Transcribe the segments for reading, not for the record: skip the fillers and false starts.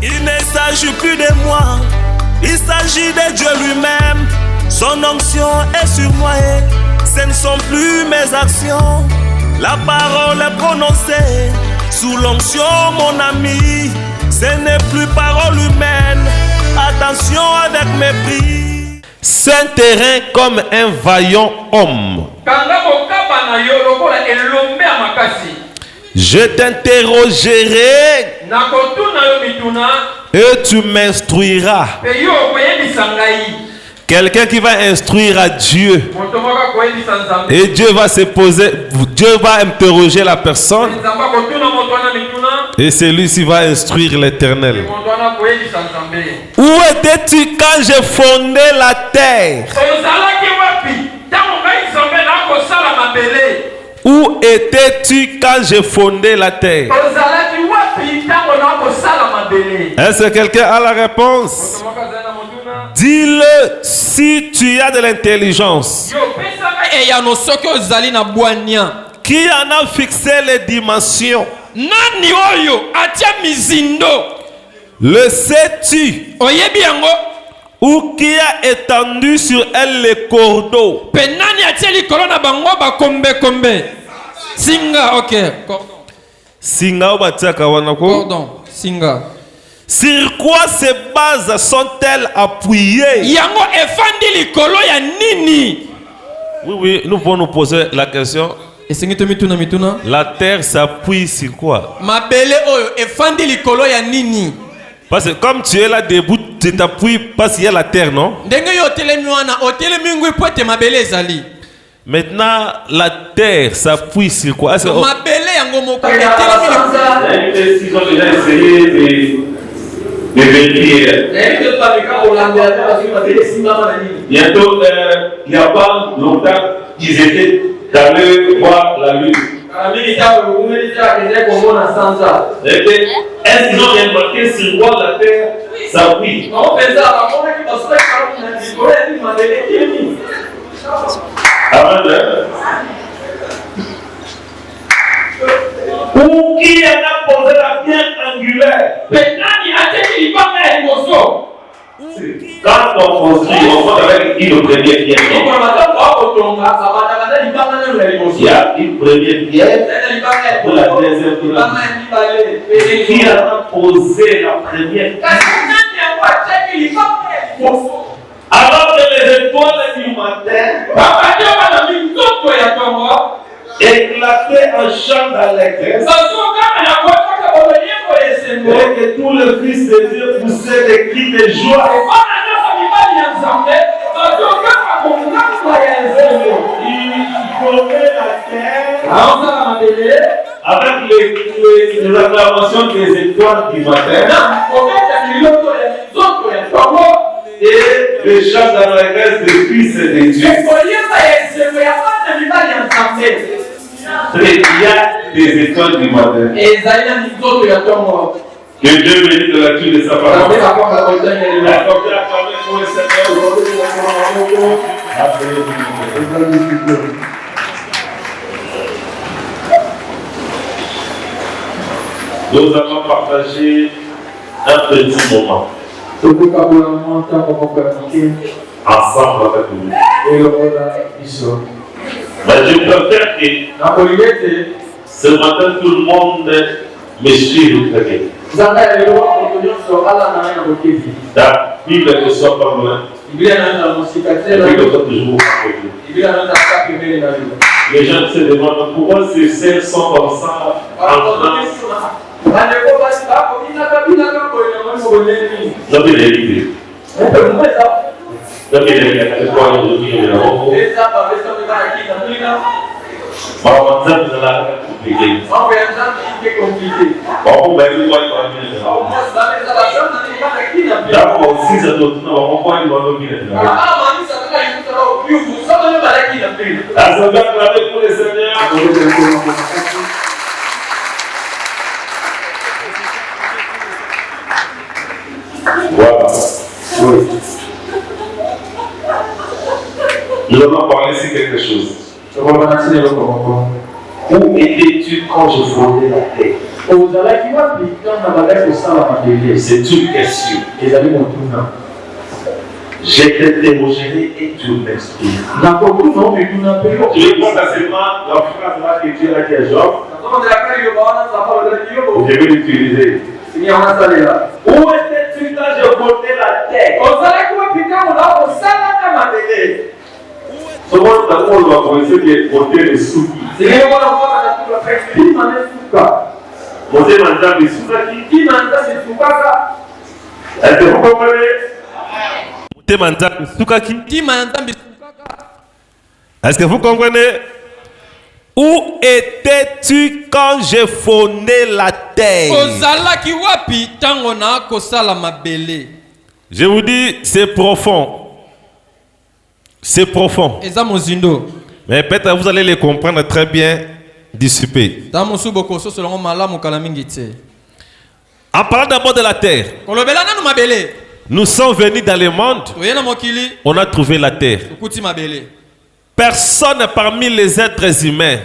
Il ne s'agit plus de moi, il s'agit de Dieu lui-même. Son onction est sur moi et ce ne sont plus mes actions. La parole est prononcée sous l'onction, mon ami. Ce n'est plus parole humaine. Attention avec mépris. Saint terrain comme un vaillant homme. Je t'interrogerai et tu m'instruiras. Quelqu'un qui va instruire à Dieu. Et Dieu va se poser, Dieu va interroger la personne. Et celui-ci va instruire l'Éternel. Où étais-tu quand j'ai fondé la terre? Où étais-tu quand j'ai fondé la terre? Est-ce que quelqu'un a la réponse? Dis-le si tu as de l'intelligence. Qui en a fixé les dimensions? Le sais-tu? Ou qui a étendu sur elle les cordeaux? Singa, ok. Singa ou batiaka wanako? Cordon, singa. Sur quoi ces bases sont-elles appuyées? Yango efandi likolo ya nini? Oui, nous pouvons nous poser la question. Mituna. La terre s'appuie sur quoi? Mabele oyo efandi likolo ya nini? Parce que comme tu es là debout, tu t'appuies parce qu'il y a la terre, non? Ndenge yo telemi wana, otelemi ngui pote mabele ezali. Maintenant, la terre s'appuie sur quoi? Mabele yango moko Ils ont déjà essayé de vérifier. Bientôt, il n'y a pas longtemps qu'ils étaient allés voir la lune. Est-ce qu'ils ont remarqué sur quoi la terre s'appuie? Ou qui en a posé la pierre angulaire? Quand on construit, on construit avec une première pierre. Il y a une première pierre pour la deuxième pierre. Qui en a posé la première pierre? Alors que les étoiles du matin éclataient en chant d'allégresse, et que tous les fils de Dieu poussaient des cris de joie. Ils formaient la terre avec les acclamations des étoiles du matin et les chants d'allégresse des fils de Dieu. Il y a des étoiles du matin. Que Dieu bénisse de la lecture de sa parole. Nous allons partager un petit moment ensemble avec vous. Mais je préfère que ce matin tout le monde me suive très bien. La Bible ne soit pas loin. Et puis que soit toujours les gens se demandent pourquoi ces sœurs sont comme ça en France. Non, mais les idées. Donc, il y a des fois, il y a des voilà. Nous allons parler ici quelque chose. Où étais-tu quand je fondais la terre? C'est une question. Je te démogerai et tu m'expliques. Tu réponds à seulement la phrase là que Dieu a dit à Job. Je vais l'utiliser. Où étais-tu quand je montais la terre? Comment on va commencer à monter les sous? Monter maintenant les sous qui? Est-ce que vous comprenez? Est-ce que vous comprenez? Où étais-tu quand je fondais la terre? Je vous dis, c'est profond. C'est profond. Mais peut-être vous allez les comprendre très bien dissipés. En parlant d'abord de la terre, nous sommes venus dans le monde, on a trouvé la terre. Personne parmi les êtres humains,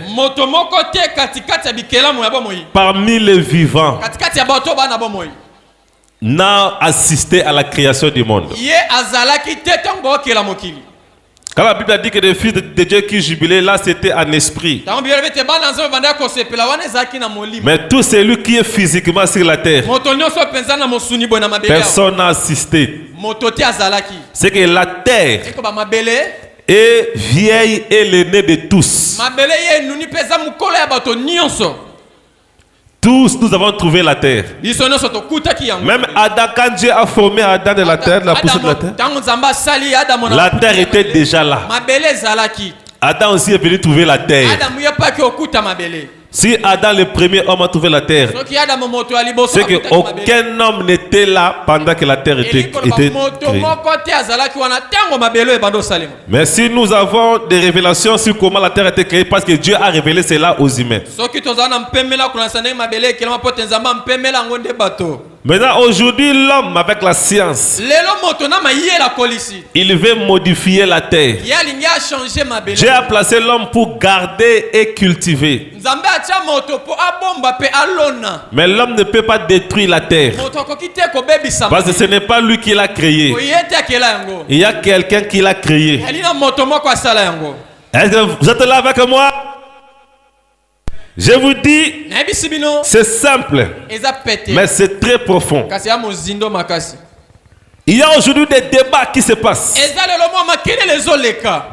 parmi les vivants, n'a assisté à la création du monde. Quand la Bible a dit que les fils de Dieu qui jubilaient, là c'était en esprit. Mais tout celui qui est physiquement sur la terre, personne n'a assisté. C'est que la terre est vieille et l'aînée de tous. Tous nous avons trouvé la terre. Même Adam, quand Dieu a formé Adam de la terre, la poussière de la terre était déjà là. Adam aussi est venu trouver la terre. Si Adam, le premier homme, a trouvé la terre, c'est qu'aucun homme n'était là pendant que la terre était créée. Mais si nous avons des révélations sur comment la terre a été créée, parce que Dieu a révélé cela aux humains. Maintenant, aujourd'hui, l'homme avec la science, il veut modifier la terre. Dieu a placé l'homme pour garder et cultiver. Mais l'homme ne peut pas détruire la terre. Parce que ce n'est pas lui qui l'a créé. Il y a quelqu'un qui l'a créé. Est-ce que vous êtes là avec moi? Je vous dis, c'est simple, mais c'est très profond. Il y a aujourd'hui des débats qui se passent.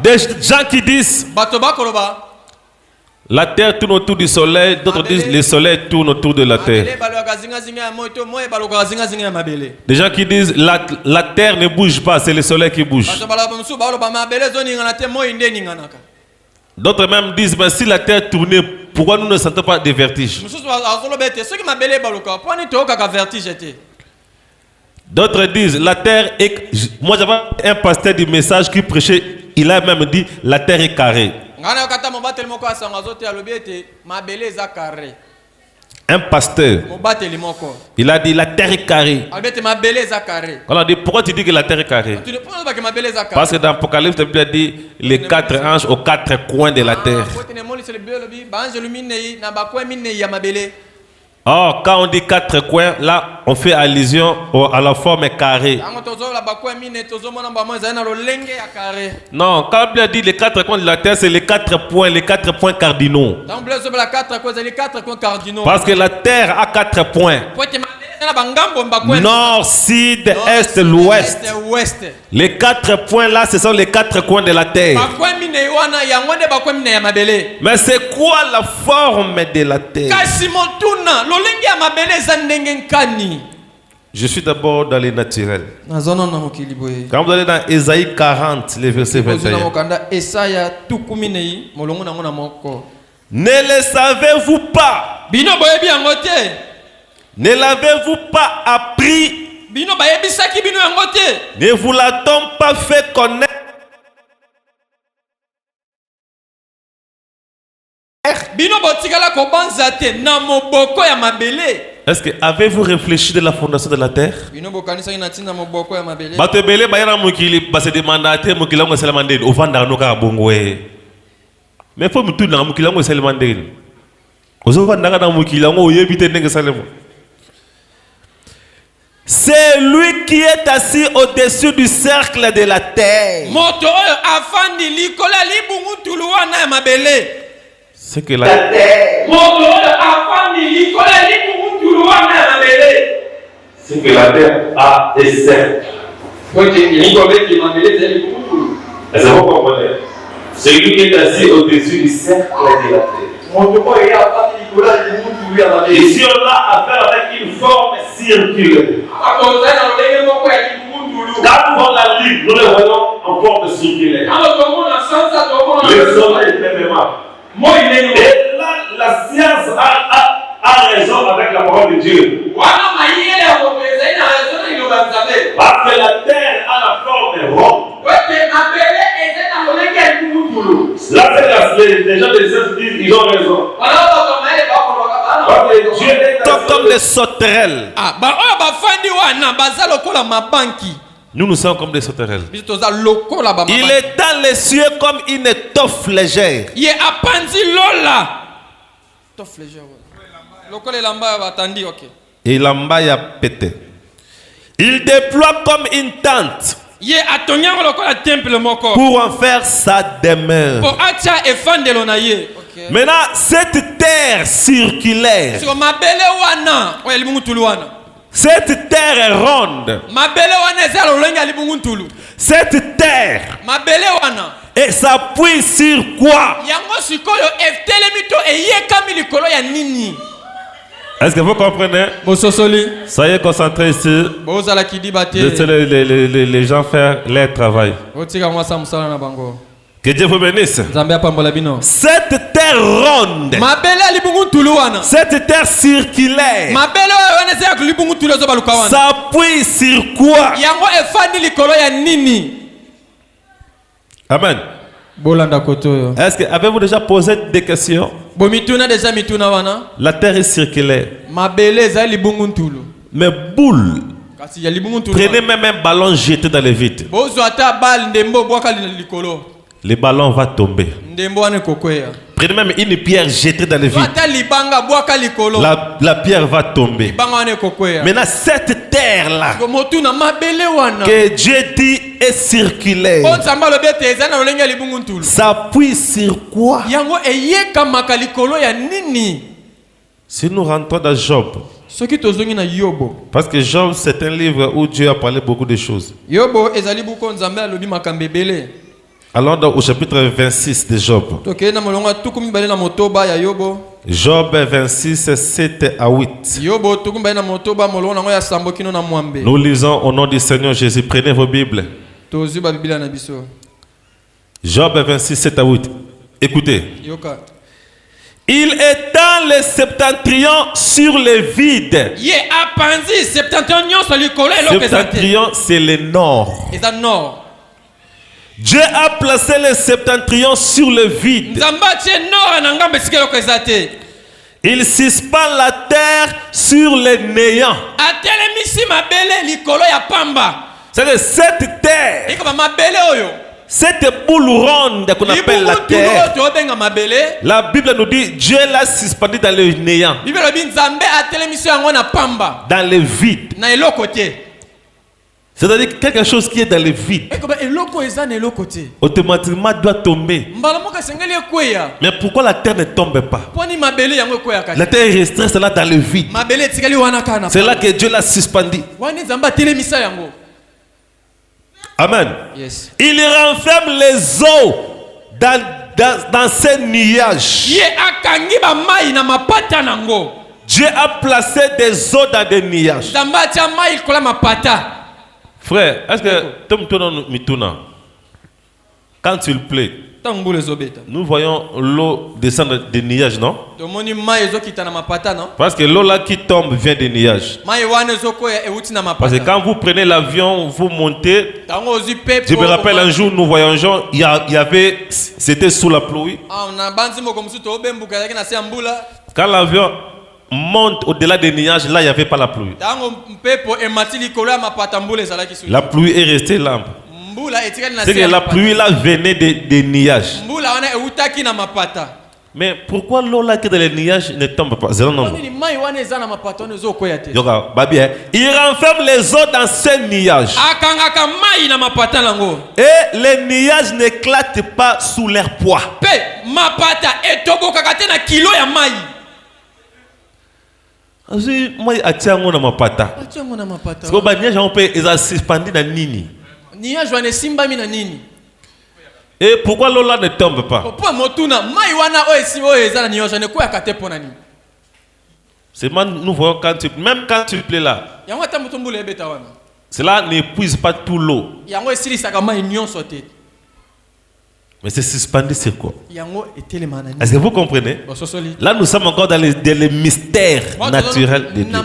Des gens qui disent la terre tourne autour du soleil, d'autres disent le soleil tourne autour de la terre. Des gens qui disent la terre ne bouge pas, c'est le soleil qui bouge. D'autres même disent, mais si la terre tournait, pourquoi nous ne sentons pas des vertiges? D'autres disent, la terre est... Moi j'avais un pasteur du message qui prêchait, il a même dit, la terre est carrée. Un pasteur, il a dit la terre est carrée. On a dit pourquoi tu dis que la terre est carrée? Parce que dans l'Apocalypse, la Bible dit les 4 anges aux 4 coins de la terre. Or, quand on dit 4 coins, là, on fait allusion à la forme carrée. Non, quand la Bible dit les 4 coins de la terre, c'est les 4 points cardinaux. Parce que la terre a 4 points. Nord, sud, est, l'ouest. Les 4 points là, ce sont les 4 coins de la terre. Mais c'est quoi la forme de la terre? Je suis d'abord dans les naturels. Quand vous allez dans Ésaïe 40, le verset 21. Ne le savez-vous pas? Ne l'avez-vous pas appris? Ne vous l'a-t-on pas fait connaître? Est-ce que avez-vous réfléchi de la fondation de la terre? Mais il faut me tourner dans C'est lui qui est assis au-dessus du cercle de la terre. C'est que la terre. C'est que la terre a des cercles. Est-ce que vous comprenez? Celui qui est assis au-dessus du cercle de la terre. Et si on a affaire avec une forme circulaire, quand nous voyons la Lune, nous le voyons en forme circulaire. Le soleil est même. Et là, la science a raison avec la parole de Dieu. Parce que la terre a la forme ronde. Là, les gens de science disent ils ont raison. Parce que Dieu est comme des sauterelles. Nous sommes comme des sauterelles. Il est dans les cieux comme une étoffe légère. Et l'amba y a pété. Il déploie comme une tente pour en faire sa demeure. Maintenant, cette terre circulaire, cette terre est ronde. Cette terre, et s'appuie sur quoi? Est-ce que vous comprenez? Soyez concentrés ici. Laissez les gens faire leur travail. Que Dieu vous bénisse. Cette terre ronde, cette terre circulaire, s'appuie sur quoi? Amen. Est-ce que avez-vous déjà posé des questions? La terre est circulaire. Mais boule. Prenez même un ballon jeté dans le vide. Le ballon va tomber. Prenez même une pierre jetée dans le vide. La pierre va tomber. Maintenant, cette terre-là, que Dieu dit est circulaire, s'appuie sur quoi? Si nous rentrons dans Job, parce que Job, c'est un livre où Dieu a parlé beaucoup de choses. Allons donc au chapitre 26 de Job. Job 26, 7 à 8. Nous lisons au nom du Seigneur Jésus. Prenez vos Bibles. Job 26, 7 à 8. Écoutez. Il étend le septentrion sur le vide. Septentrion, c'est le nord. Dieu a placé le septentrion sur le vide. Il suspend la terre sur le néant. C'est-à-dire cette terre, cette boule ronde qu'on appelle la terre, la Bible nous dit Dieu l'a suspendu dans le néant, dans le vide. C'est-à-dire quelque chose qui est dans le vide, automatiquement doit tomber. Mais pourquoi la terre ne tombe pas? La terre est restée là dans le vide. C'est là que Dieu l'a suspendu. Amen. Yes. Il renferme les eaux dans ces nuages. Dieu a placé des eaux dans des nuages. Frère, est-ce que quand il pleut, nous voyons l'eau descendre des nuages, non? Parce que l'eau là qui tombe vient des nuages. Parce que quand vous prenez l'avion, vous montez. Je me rappelle un jour, nous voyageons, il y avait, c'était sous la pluie. Quand l'avion monte au-delà des nuages, là il n'y avait pas la pluie. La pluie est restée là. C'est que la pluie là venait des nuages. Mais pourquoi l'eau là qui est dans les nuages ne tombe pas? Non, non. Il renferme les eaux dans ces nuages. Et les nuages n'éclatent pas sous leur poids. Moi, atiango na mapata. Parce que les nuages on peut les suspendre dans nini. Et pourquoi l'eau là ne tombe pas? C'est nous voyons même quand tu plais là. Cela n'épuise pas tout l'eau. Mais c'est suspendu sur quoi? Est-ce que vous comprenez? Là nous sommes encore dans les mystères naturels de Dieu.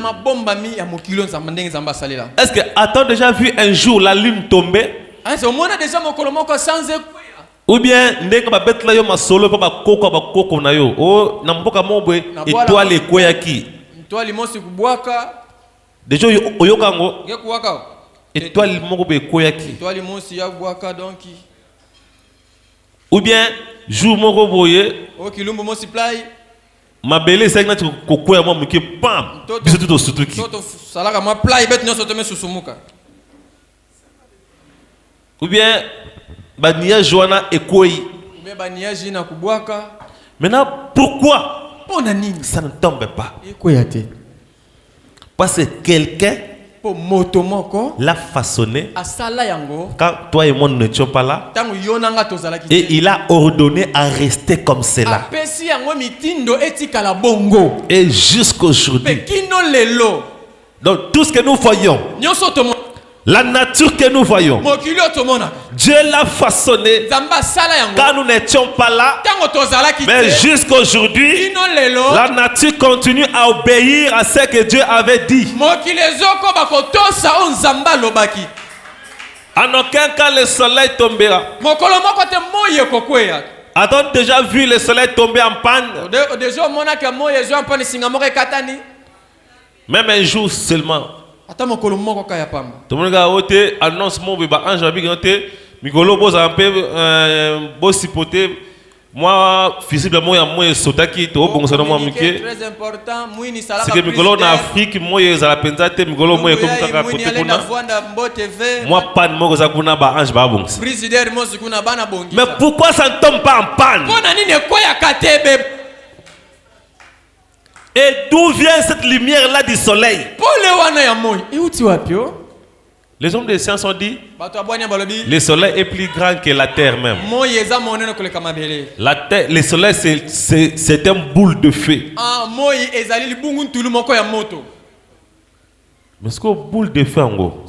Est-ce que as-tu déjà vu un jour la lune tomber? Ou bien ndenge ba betla yo masolo pa ba koko na yo o na mboka mobwe étoile ekoyaki étoile mosi kubwaka dejo oyokango étoile moko be ekoyaki étoile mosi ya bwaka donc ou bien jour moko boye o kilumbu mosi play mabele c'est na kokoya mo muke pam biso tout osutuki toto salaka ma play bet nyoso to mesusumuka ou bien bania joana ekoi maintenant pourquoi ça ne tombe pas? Parce que quelqu'un l'a façonné quand toi et moi ne n'étions pas là et il a ordonné à rester comme cela et jusqu'aujourd'hui. Donc tout ce que nous voyons, la nature que nous voyons, Dieu l'a façonné quand nous n'étions pas là, mais jusqu'aujourd'hui, la nature continue à obéir à ce que Dieu avait dit. En aucun cas le soleil tombera. As-tu déjà vu le soleil tomber en panne? Même un jour seulement. Tout le monde a été annonce mon bébé ange abi ganté migolo boza un peu bosipoté moi visiblement ya moi sotaki to bonsa no moi mike très important muini sala c'est que migolo na Afrique moi za la penzate migolo moi comme kaka côté kuna moi panne moi za kuna ba ange ba bonsa mais pourquoi ça ne tombe pas en panne? Et d'où vient cette lumière-là du soleil? Les hommes de science ont dit le soleil est plus grand que la terre même. La terre, le soleil c'est un boule de feu. Mais ce que boule de feu en gros?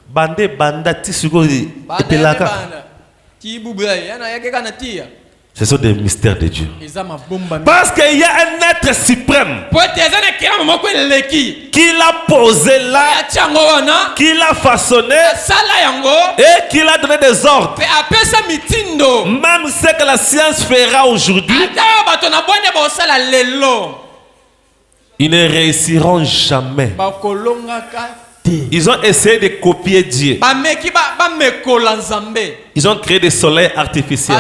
Bande banda tisugo epelaka. Ce sont des mystères de Dieu. Parce qu'il y a un être suprême qui l'a posé là, qui l'a façonné et qui l'a donné des ordres. Même ce que la science fera aujourd'hui, ils ne réussiront jamais. Ils ont essayé de copier Dieu. Ils ont créé des soleils artificiels.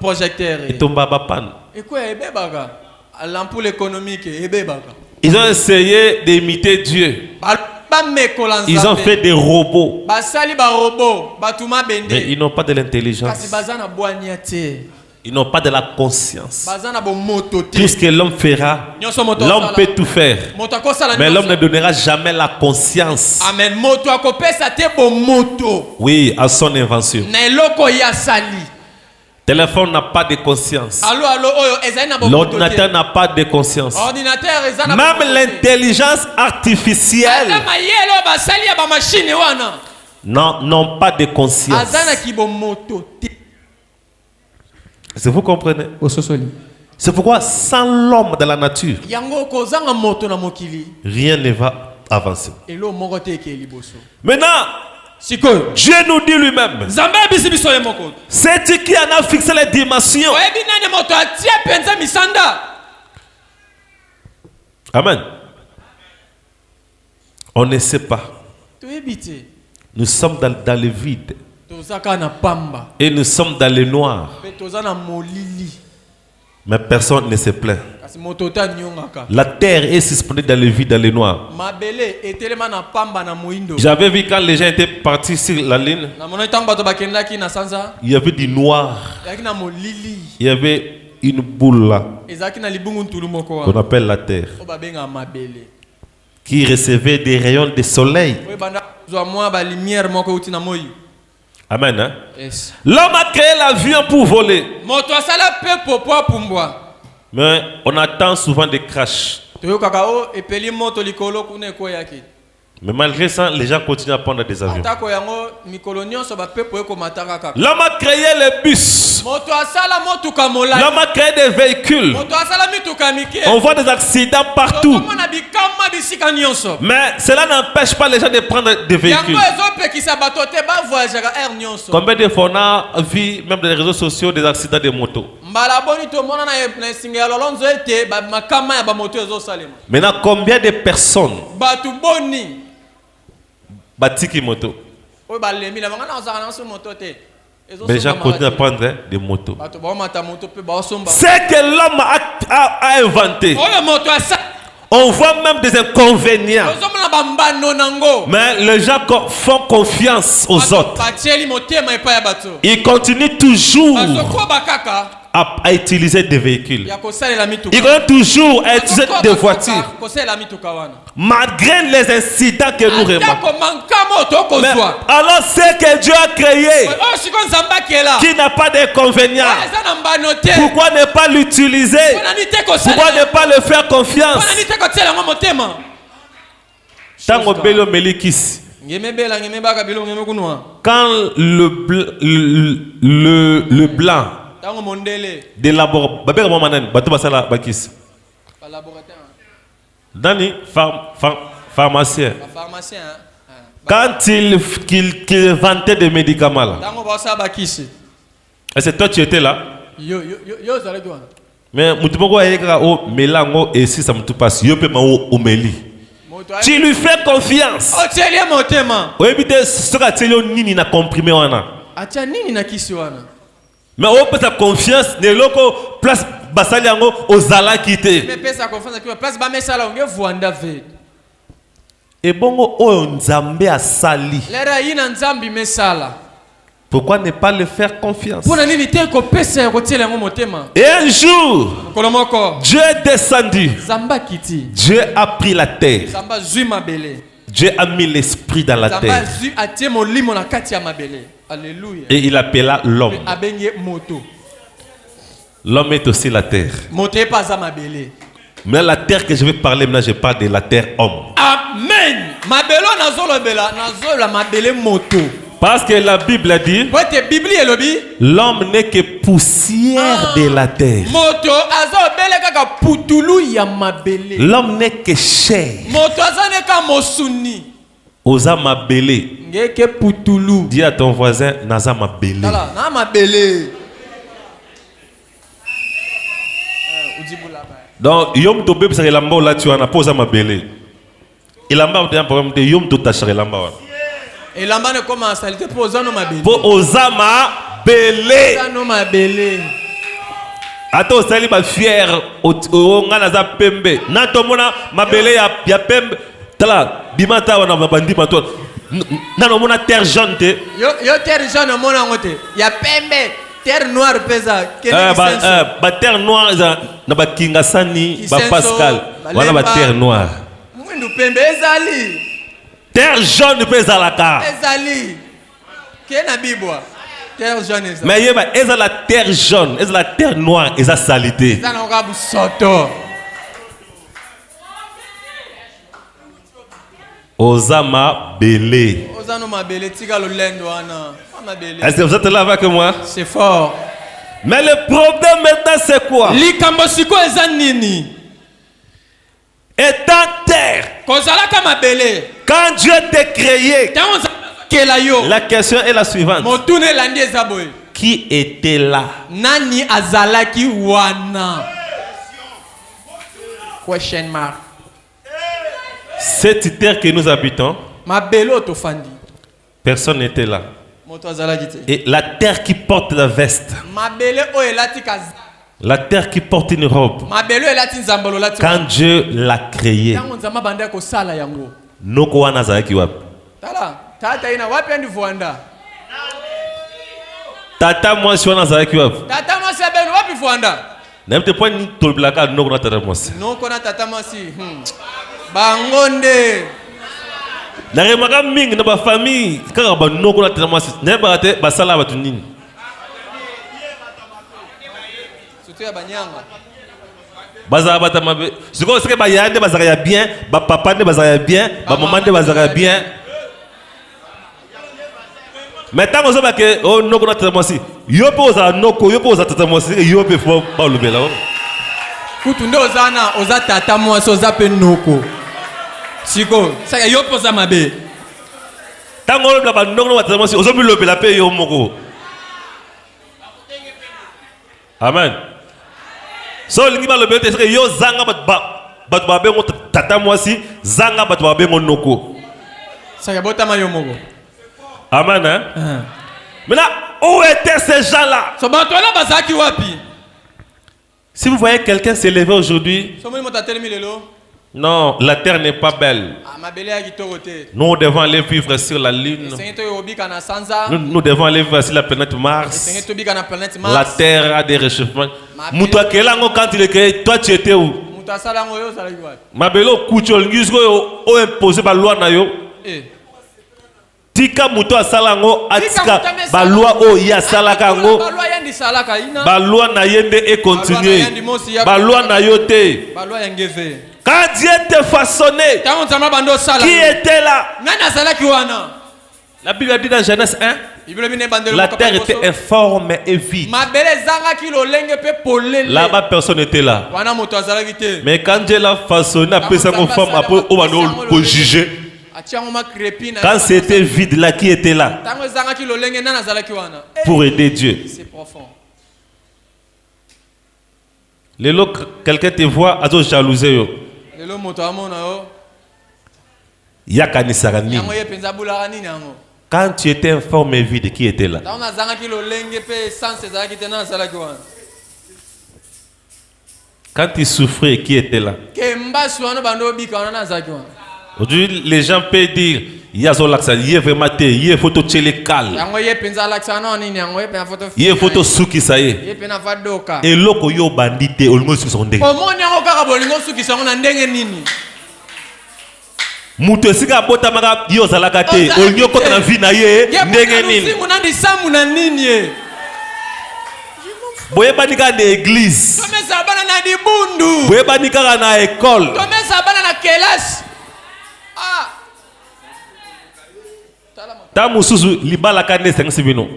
Projecteurs. Et tomba bapan. Ils ont essayé d'imiter Dieu. Ils ont fait des robots. Mais ils n'ont pas de l'intelligence. Ils n'ont pas de la conscience. Tout ce que l'homme fera, l'homme peut tout faire. Mais l'homme ne donnera jamais la conscience. Oui, à son invention. Le téléphone n'a pas de conscience. L'ordinateur n'a pas de conscience. Même l'intelligence artificielle n'ont pas de conscience. Est-ce que vous comprenez? C'est pourquoi sans l'homme de la nature, rien ne va avancer. Maintenant, Dieu nous dit lui-même, c'est Dieu qui en a fixé les dimensions. Amen. On ne sait pas. Nous sommes dans le vide. Et nous sommes dans le noir. Mais personne ne se plaint. La terre est suspendue dans le vide, dans le noir. J'avais vu quand les gens étaient partis sur la ligne, il y avait du noir. Il y avait une boule là, qu'on appelle la terre, qui recevait des rayons de soleil. Amen. Hein? Yes. L'homme a créé l'avion pour voler. Mais on attend souvent des crashs. Mais malgré ça, les gens continuent à prendre des avions. L'homme a créé les bus. L'homme a créé des véhicules. On voit des accidents partout. Mais cela n'empêche pas les gens de prendre des véhicules. Combien de fois on a vu, même dans les réseaux sociaux, des accidents de motos? Maintenant, combien de personnes batiki moto? Les gens continuent à prendre des motos. C'est que l'homme a inventé. On voit même des inconvénients. Mais les gens font confiance aux autres. Ils continuent toujours à utiliser des véhicules. Ils continuent toujours à utiliser des voitures. Malgré les incidents que nous remarquons. Mais alors c'est que Dieu a créé, qui n'a pas d'inconvénients, pourquoi ne pas l'utiliser? Pourquoi ne pas le faire confiance? Quand le blanc de pharmacien, quand il vantait des médicaments là, est-ce que toi tu étais là? Mais tu lui fais confiance. Mais on peut sa confiance ne loko place basali yango ozala kité. Et bongo o nzambe asali. Pourquoi ne pas le faire confiance? Et un jour, Dieu est descendu. Dieu a pris la terre. Dieu a mis l'esprit dans la terre. Et il appela l'homme. L'homme est aussi la terre. Mais la terre que je vais parler maintenant, je parle de la terre homme. Amen. Parce que la Bible a dit, l'homme n'est que poussière de la terre. L'homme n'est que chair. Osa mabele. Dis à ton voisin, naza mabele. Donc, yom to bebe sa relamba là tu as posé mabele. Il a un problème de yom to tachare relamba. Et l'amba ne commence à être posé no mabele. Pour osama belé. Ato sali ba fier o ngana za pembe. Na to mona mabele ya pembe. Tala bimata wana bandi mato. Na no mona terre jaune te. Yo terre jaune mona ngote. Ya pembe terre noire pesa. Ba terre noire na ba kingasani ba Pascal. Voilà ba terre noire. Mwindu pembe ezali. Terre jaune pesa la ka. Ezali. Kena bibwa. Terre jaune ezali. Mais yeba eza la terre jaune, eza la terre noire, eza salité. Eza na ngabu soto. Osama belé. Osano mabele tika lo lendo ana. Est-ce que vous êtes là avec moi? C'est fort. Mais le problème maintenant c'est quoi? Likambo siko eza nini? Étant terre. Kozala kama belé. Quand Dieu t'a créé, la question est la suivante. Qui était là? Nani azalaki wana? Question mark. Cette terre que nous habitons, ma belo to fandi. Personne n'était là. Et la terre qui porte la veste. La terre qui porte une robe. Quand Dieu l'a créé, noko wana azalaki wapi? Tata mwasi wana azalaki wapi? N'importe point ni tolblaka noko na tata mwasi. Noko na tata mwasi. Bangonde. Na remaka mingi na ba famille kaka ba noko na tata mwasi. Ne ba te ba sala ba tunini. Surtout ya banyanga. Bazara bata mabe. Siko sike ba yande bazara ya bien, ba papa ne bazara ya bien, ba maman ne bazara ya bien. Maintenant on que oh noko na tata mwasi. Yo pe oza noko, yo pe oza tata mwasi, yo pe fo ba lubela. Kutu ndo ozana oza tata mwasi oza pe noko. Siko, saka yo pe oza mabe. Tango lobela ba noko na tata mwasi, ozo mi lobela pe yo moko. Amen. So lingi ba lobela te saka yo zanga bat ba bengo tata mwasi, zanga bat ba bengo noko. Saka bota ma yo moko. Amen hein? Maintenant, où étaient ces gens-là? Si vous voyez quelqu'un s'élever aujourd'hui, non, la terre n'est pas belle. Nous devons aller vivre sur la lune. Nous devons aller vivre sur la planète Mars. La terre a des réchauffements. Quand il est créé, toi tu étais où? Mabelo Kouchol, nous imposé par loi na yo. Tika muto asalango atika balua o ya salaka ngo balua na yende et continuer balua na yote quand Dieu te façonné qui était là? La Bible dit dans Genèse 1, la terre était informe et vide. Là-bas personne n'était là, mais quand Dieu l'a façonné après sa forme après on va nous juger. Quand c'était vide là, qui était là pour aider Dieu? C'est profond. Quelqu'un te voit, à jalouser. Quand tu étais informe et vide, qui était là? Quand tu souffrais, qui était là? Aujourd'hui, les gens peuvent dire, il y a vraiment il y a photo tchélécal, il y a photo souki ça y est. Et loko yo bandité, olmo souki son ndenge. Muto sika bota maka yo zalakate, olnyo kota na vie na ye ndenge nini. Boye banika na église. Boye banika na école. Tamususu libala kane sengsi bino.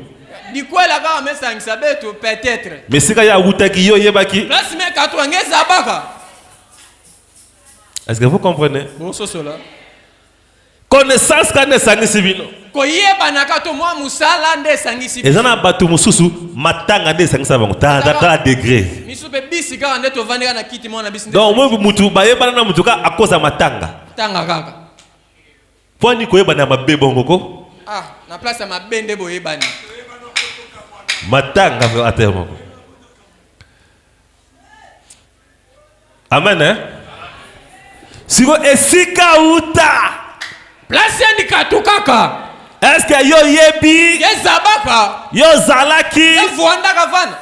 Dikwela ka mesangisa beto peut-être. Mais sika ya utaki yo yebaki. Place me katwa ngeza baka. Est-ce que vous comprenez? Bon sosola. Connaissance kane sengsi bino. Ko yeba nakato mwa musala nde sangisi. Ezana batu mususu matanga nde sengisa bango ta degré. Misupe bisi ka nde to vandeka na kiti mona bisi. Donc moi mutu bayeba na mutu ka akoza matanga. Tanga kaka. Poni ko yeba na mabebo ngoko. Ah, na place ya mabende boyebani. Matanga atemo. Amen hein? Siko esika uta. Place ya ndikatu kaka. Est-ce que yo yebi? Yezabaka. Yo zalaki. Yevuanda kavana.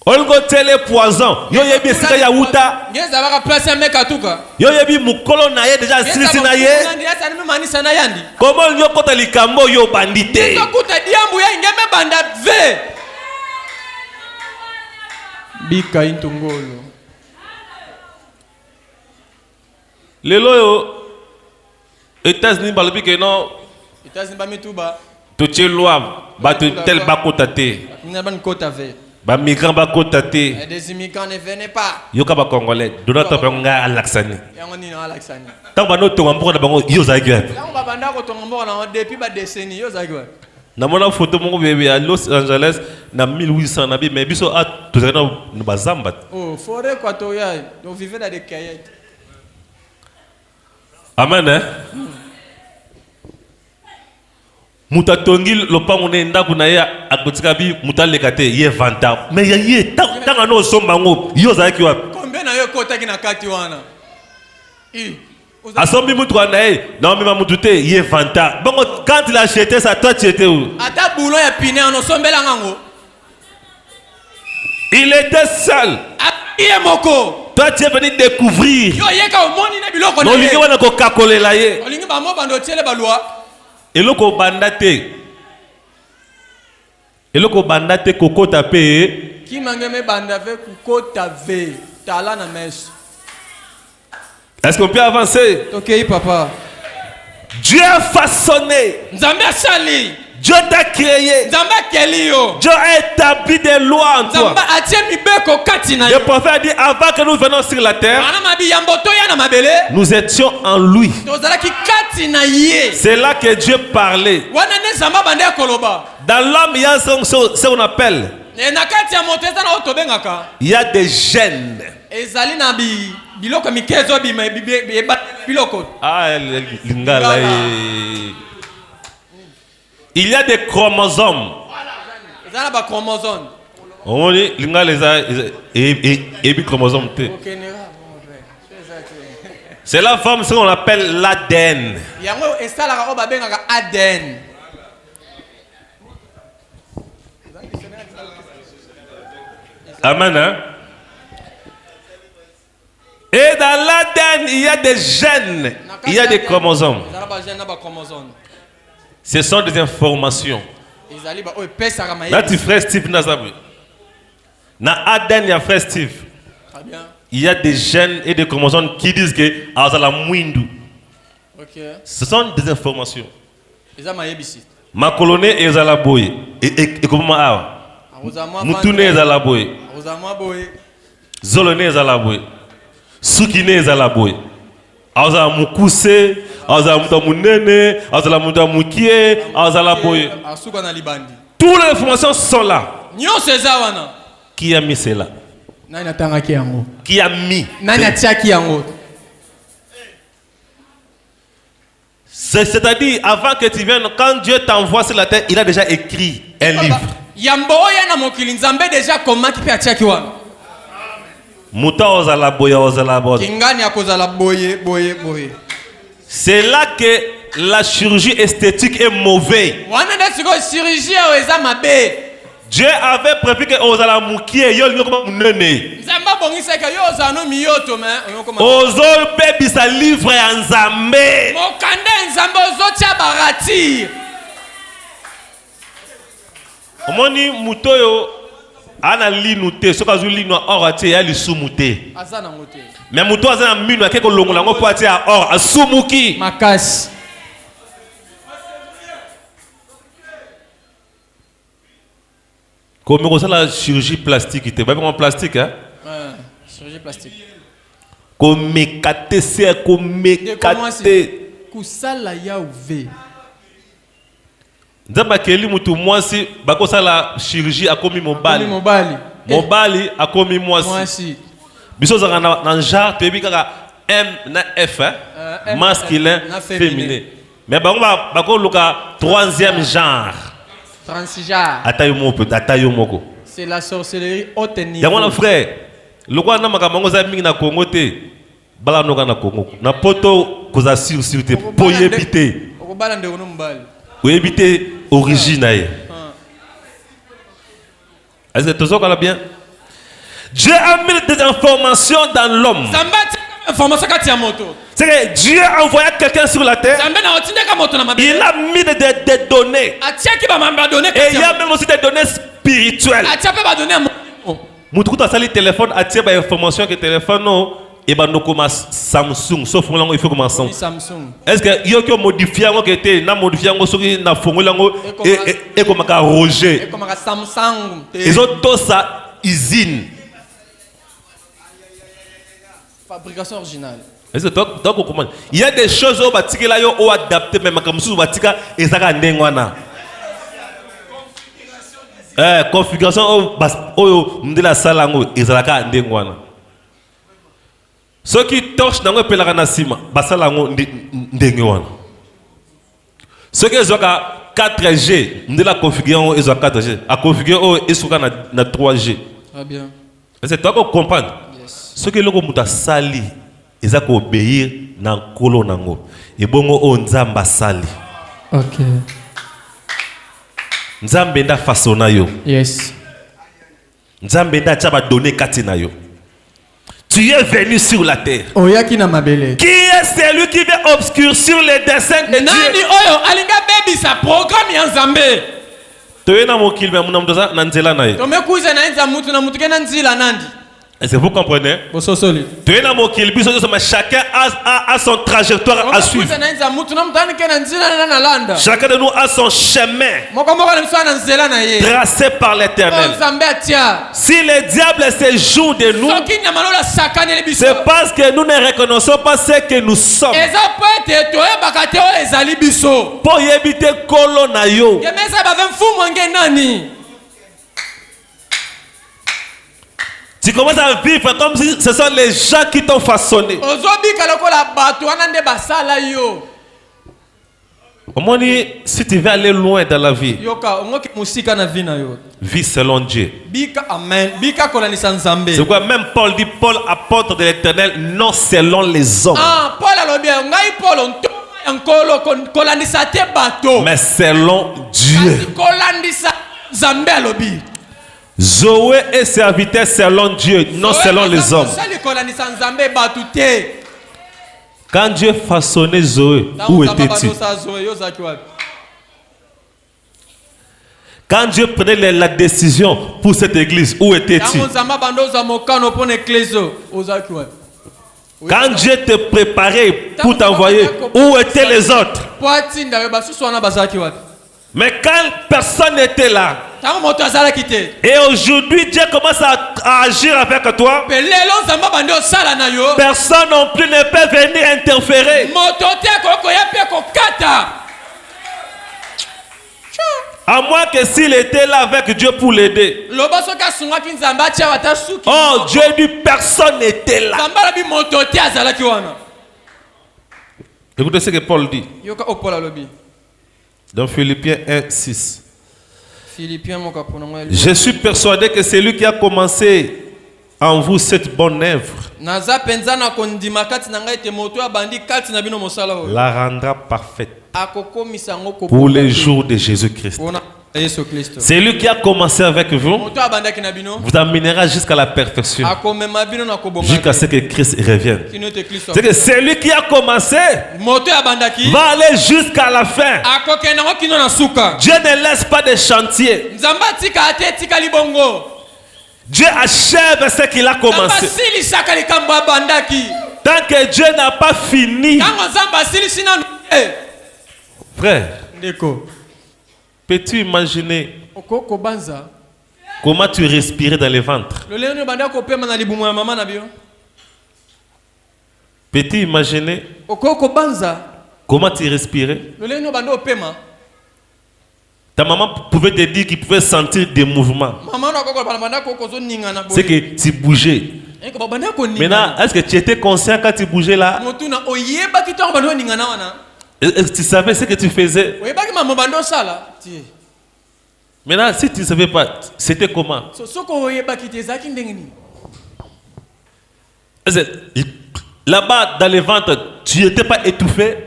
Olgo tele poison. Yo yebi esika ya uta. Yezabaka place ya mekatuka. Yo yebi mukolo na ye déjà silisi na ye. Comment nyo kota likambo yo bandité? Yo kuta diambu ya ngeme banda ve. Bika intungolo. Lelo yo États-Unis balobi ke non. États-Unis ba mituba. To tche loi ba to tel ba kota te. Ni ban kota ve. Ba migrants ba kota te. Des immigrants ne venaient pas. Yo ka ba congolais, dona to nga alaksani. Yango ni na alaksani. Tant ba no to ngamboko na bango yo za gwa. Yango ba banda ko to ngamboko na depuis ba décennie yo za gwa. Na mona photo moko bébé à Los Angeles na 1800 na bi mais biso a to za na bazamba. Oh, forêt équatoriale, on vivait dans des caillottes. Amen hein? Muta tongi lopango ne ndaku na ya akotika bi muta lekate ye vanta. Mais ye tanga no somba ngo yo za ki wapi? Combien na yo kota ki na kati wana? Asombi mutu na ye, non mais mutu te ye vanta. Bon quand il a acheté ça toi tu étais où? Ata boulon ya piné on sombela ngango. Il était seul. Iye moko. Toi tu es venu découvrir. Yo yeka omoni na biloko na. Non lingi wana ko kakolela ye. Olingi ba mo bando tiele balwa. Eloko bandate. Eloko bandate kokota pe. Ki mangeme banda ve kokota ve. Tala na mesh. Est-ce qu'on peut avancer? Ok papa. Dieu a façonné. Nzambe asali. Dieu t'a créé. Nzambe kelio. Dieu a établi des lois en toi. Nzambe atie mibeko kati na. Le prophète a dit avant que nous venions sur la terre, Ana mabi yamboto ya na mabele. nous étions en lui. Tozala ki kati na ye. C'est là que Dieu parlait. Wana ne nzamba bande koloba. Dans l'homme, il y a ce qu'on appelle. Na kati ya moto ezana otobengaka. Il y a des gènes. Ezali na biloko mikezo biloko. Ah, lingala. Il y a des chromosomes. Ezana ba chromosome. On dit lingala et chromosome T. C'est la forme ce qu'on appelle l'ADN. Yango esala ko babengaka ADN. Amen. Hein? Et dans l'ADN, il y a des gènes, il y a des chromosomes. Ce sont des informations. Là, tu frère Steve Nazabu. Dans l'ADN, il y a frère Steve. Il y a des gènes et des chromosomes qui disent que Azala Mwindu. Ce sont des informations. Ma colonie est Azala Boye. Et comment a Mutune est Azala Boye. Zolone est Azala Boye. Sukine est Azala Boye. Azala Mukuse, Azala Mutamunene, Azala Mutamukie, Azala Boye. Toutes les informations sont là. Qui a mis cela? Qui a mis? C'est-à-dire, avant que tu viennes, quand Dieu t'envoie sur la terre, il a déjà écrit un livre. C'est là que la chirurgie esthétique est mauvaise. Dieu avait prévu que Ozala Moukie yo comme nene. Ozol baby sa livre en Nzambe. Omoni mutoyo ana linute soka zuli no orate ya lisumuté. Mais muto azana minu akeko longola ngo poate ya or asumuki. Makasi. Comme on la chirurgie plastique, c'était pas vraiment plastique, hein? Chirurgie plastique. Comme mécaté, c'est comme mécaté. Kusala ya uve. Nzamba keli mutu mwasi bako sala chirurgie akomi mobali. Mobali akomi mwasi. Biso zanga na genre tebi kaka M na F, hein? Masculin, féminin. Mais bako luka troisième genre. C'est la sorcellerie haute niveau. Y'a mon frère, le roi n'a pas de na Congo te, bala no na Congo. Na poto koza sur te poye bité. Ou éviter origine. Est-ce que tout ça va bien? Dieu a mis des informations dans l'homme. C'est que Dieu a envoyé quelqu'un sur la terre. Il a mis des données. Et il y a même aussi des données spirituelles. Moutou a sali téléphone a tiré des informations que téléphone non et ben nous comme Samsung sauf que il faut comme Samsung. Est-ce que yo qui modifié ngo que na modifié ngo soki na fongola ngo et comme ka Roger. Et comme Samsung. Ils ont tout ça usine. Fabrication originale. Est-ce que donc comment il y a des choses au batika là yo adapté même comme sous batika et ça ka ndengwana. Configuration au ndela salango et ça ka ndengwana. Ceux qui touchent dans le pelaka na sima basalango ndengwana. Ceux qui zoka 4G. On a configuré en 4G. A configuré en 3G. Très bien. C'est toi qui comprends. Ce que l'on a sali, ils ont obéir dans le colo nango. Et bon, on zamba sali. Ok. Nzambenda façonna yo. Yes. Nzambenda tchaba donné katina yo. Tu es venu sur la terre. Oyaki na mabele. Qui est celui qui vient obscurcir les desseins de Dieu? Nani oyo alinga baby sa programme ya Nzambe. Toyena mokili me munamdoza na nzela na ye. Tomekuza na enza mutu na mutu kena nzila nandi. Est-ce que vous comprenez? Bososoli. Toyena mokili biso chacun a son trajectoire à suivre. Na enza mutu na mutani kena nzila na landa. Chacun de nous a son chemin Moko moko na msana nzela na ye. tracé par l'Éternel. Nzambe atia. Si le diable se joue de nous, Soki na malola sakane le biso. c'est parce que nous ne reconnaissons pas ce que nous sommes. Eza pete toye bakate o ezali biso. Pour éviter kolo na yo. Yemeza ba mfumo nge nani. Tu commences à vivre comme si ce sont les gens qui t'ont façonné. Ozobika lokola bato wana nde basala yo. Si tu veux aller loin dans la vie, Yoka ongoki musika na vina yo. vis selon Dieu. Bika amen. Bika kolanisa Nzambe. C'est pourquoi même Paul dit, Paul apôtre de l'Éternel, non selon les hommes, Ah, Paul alobi ngai Paul onto nkolo kolandisa te bato. mais selon Dieu. Kolandisa Nzambe alobi. Zoé est serviteur selon Dieu, non selon les hommes. Sali kolandisa Nzambe bato te. Quand Dieu façonnait Zoé, où était-il? Quand Dieu prenait la décision pour cette église, où était-il? Quand Dieu te préparait pour t'envoyer, où étaient les autres? Mais quand personne n'était là, et aujourd'hui Dieu commence à agir avec toi, personne non plus ne peut venir interférer. À moins que s'il était là avec Dieu pour l'aider. Oh, Dieu dit personne n'était là. Écoutez ce que Paul dit. Dans Philippiens 1, 6. Je suis persuadé que c'est lui qui a commencé en vous cette bonne œuvre la rendra parfaite pour les jours de Jésus-Christ. C'est lui qui a commencé avec vous, vous amènera jusqu'à la perfection, jusqu'à ce que Christ revienne. C'est que celui qui a commencé va aller jusqu'à la fin. Dieu ne laisse pas de chantier. Dieu achève ce qu'il a commencé. Tant que Dieu n'a pas fini, frère, peux-tu imaginer comment tu respirais dans le ventre? Peux-tu imaginer comment tu respirais? Ta maman pouvait te dire qu'il pouvait sentir des mouvements. C'est que tu bougeais. Maintenant, est-ce que tu étais conscient quand tu bougeais là? Est-ce que tu savais ce que tu faisais? Maintenant, si tu ne savais pas, c'était comment? Là-bas, dans le ventre, tu n'étais pas étouffé?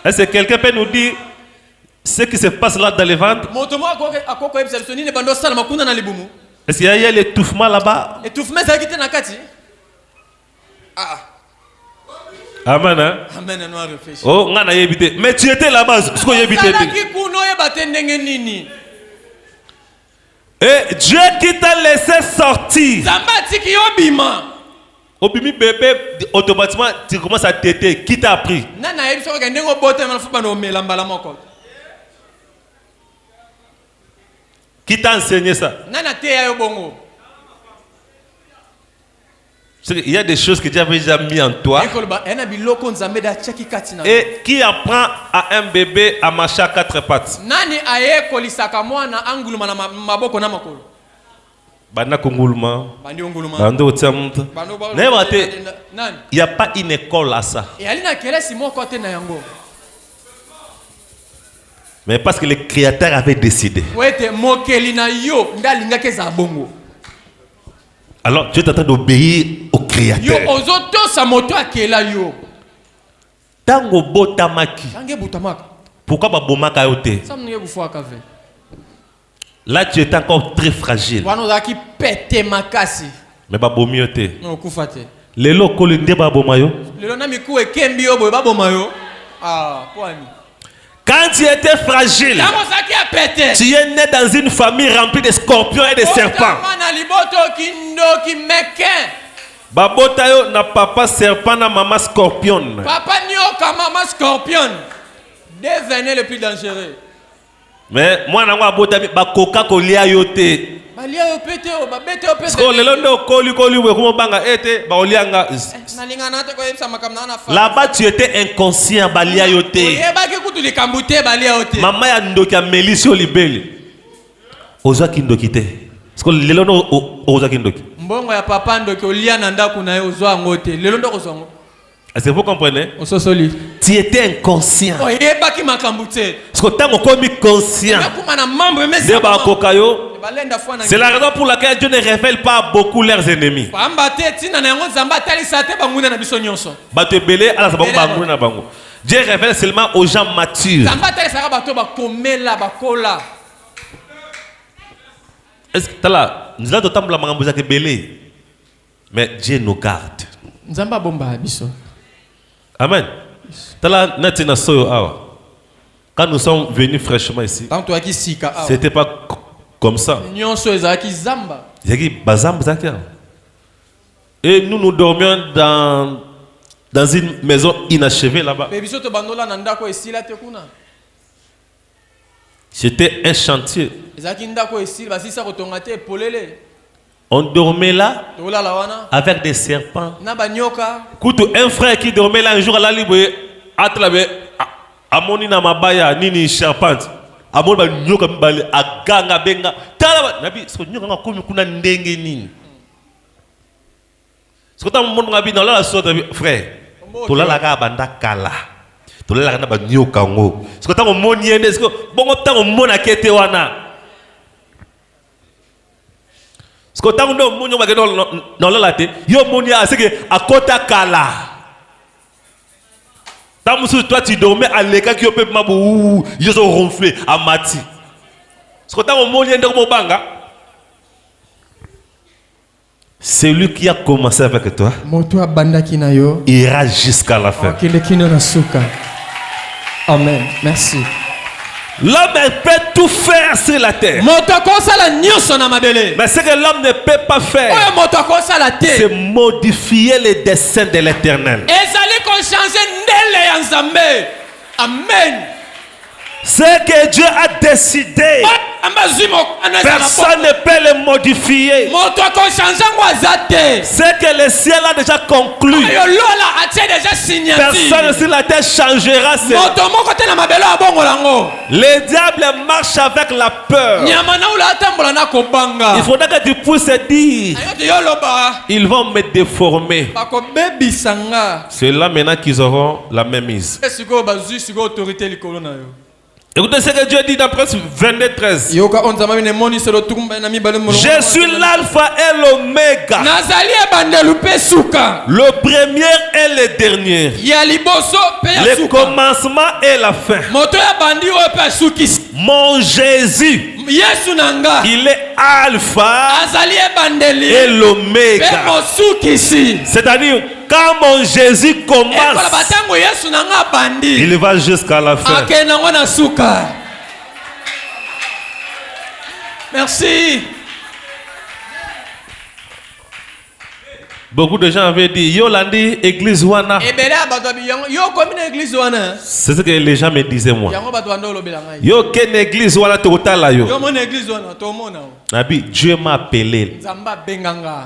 Est-ce que quelqu'un peut nous dire ce qui se passe là dans le ventre? Est-ce qu'il y a l'étouffement là-bas? Amen. Hein? Oh, mais tu étais là-bas. Et Dieu qui t'a laissé sortir. Obimi bébé, automatiquement, tu commences à téter. Qui t'a appris? Qui t'a enseigné ça? Il y a des choses que Dieu avait déjà mis en toi. Et qui apprend à un bébé à marcher à quatre pattes? Banda kongulma, bando otiamuta. Il n'y a pas une école à ça. Mais parce que le Créateur avait décidé. Alors tu es en train d'obéir au Créateur. Tango botamaki. Pourquoi babomaka yote? Là tu es encore très fragile. Mais babomi yote. Lelo kolinde babomayo. Quand tu étais fragile, tu es né dans une famille remplie de scorpions et de serpents. Babotayo na papa serpent na maman scorpion. Papa nyoka maman scorpion. Devenez le plus dangereux. Mais moi na botami bakoka kolia yote. Balia opete o babete opete. Parce que lelo ndo koli we kuma banga ete ba olianga. Là-bas tu étais inconscient balia yote. Maman ya ndoki ya melisi olibeli. Oza kindoki te. Parce que lelo ndo oza kindoki. Mbongo ya papa ndoki olia na ndaku na yo ozwa ngote. Lelo ndo kozongo. Est-ce que vous comprenez? Tu étais inconscient. Parce que tant qu'on est conscient, c'est la raison pour laquelle Dieu ne révèle pas beaucoup leurs ennemis. Dieu révèle seulement aux gens matures. Est-ce que là, nous avons mais Dieu nous garde. Amen. Quand nous sommes venus fraîchement ici, c'était pas comme ça. Et nous dormions dans une maison inachevée là-bas. C'était un chantier. On dormait là avec des serpents. Un frère qui dormait là un jour à la libre, amoni na mabaya nini serpente. Amoni ba nyoka mbali aganga benga. Tala nabi so nyoka ngakomi kuna ndenge nini. Sokota mon ngabi na la so frère. To la ka banda kala. To la na ba nyoka ngo. Sokota mo moni ende sko bongo tango mona kete wana. Ce que tant que nous dans la tête, yo monia c'est que à kota kala. Tant que toi tu dormais à l'écart qui peut mabou, ils ont ronflé à mati. Ce que tant que monia ndeko banga, celui qui a commencé avec toi, ira jusqu'à la fin. Amen. Merci. L'homme peut tout faire sur la terre. Mais ce que l'homme ne peut pas faire, c'est modifier les desseins de l'Éternel. Amen. Ce que Dieu a décidé, personne ne peut le modifier. Ce que le ciel a déjà conclu, personne sur la terre changera cela. Le diable marche avec la peur. Il faudra que tu puisses dire, ils vont me déformer. C'est là maintenant qu'ils auront la même mise. Écoutez ce que Dieu dit dans Proverbe 22:13. Je suis l'alpha et l'oméga, le premier et le dernier, le commencement et la fin. Mon Jésus, il est alpha et l'oméga. C'est-à-dire quand mon Jésus commence, il va jusqu'à la fin. Merci. Beaucoup de gens avaient dit Yolandi église wana. C'est ce que les gens me disaient moi. Yo ken église wana totala yo. Nabi Dieu m'a appelé.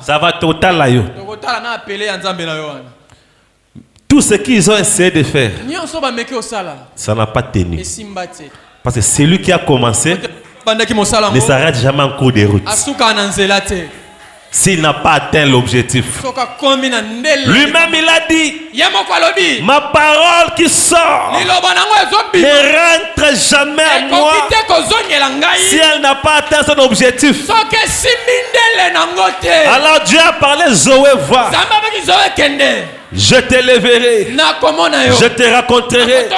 Ça va totala yo. Tout ce qu'ils ont essayé de faire, ça n'a pas tenu. Parce que celui qui a commencé ne s'arrête jamais en cours de route. s'il n'a pas atteint l'objectif. Lui-même il a dit, ma parole qui sort ne rentre jamais à moi si elle n'a pas atteint son objectif. Alors Dieu a parlé, Zoé va. Je t'élèverai, je te raconterai,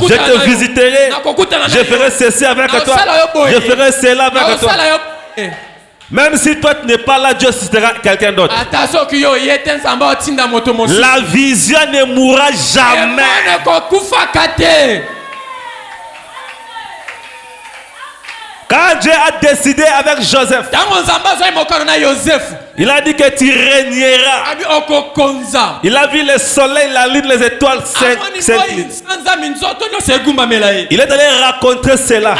je te visiterai, je ferai ceci avec toi, je ferai cela avec toi. Même si toi tu n'es pas là, Dieu suscitera quelqu'un d'autre. La vision ne mourra jamais. Quand Dieu a décidé avec Joseph, il a dit que tu régneras. Il a vu le soleil, la lune, les étoiles s'incliner. Il est allé raconter cela.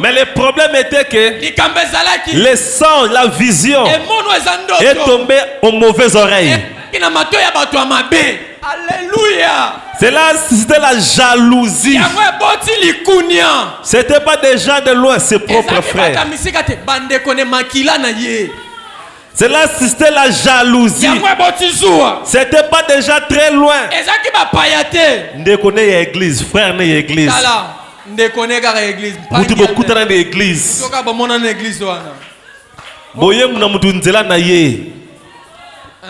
Mais le problème était que le son, la vision est tombé aux mauvaises oreilles. Alléluia. C'était la jalousie. C'était pas des gens de loin, ses propres frères. C'était la jalousie. C'était pas des gens très loin. Ne connaît l'église, frère n'est église. Mutu bokuta na l'église. Boye muna mutu nzela na ye.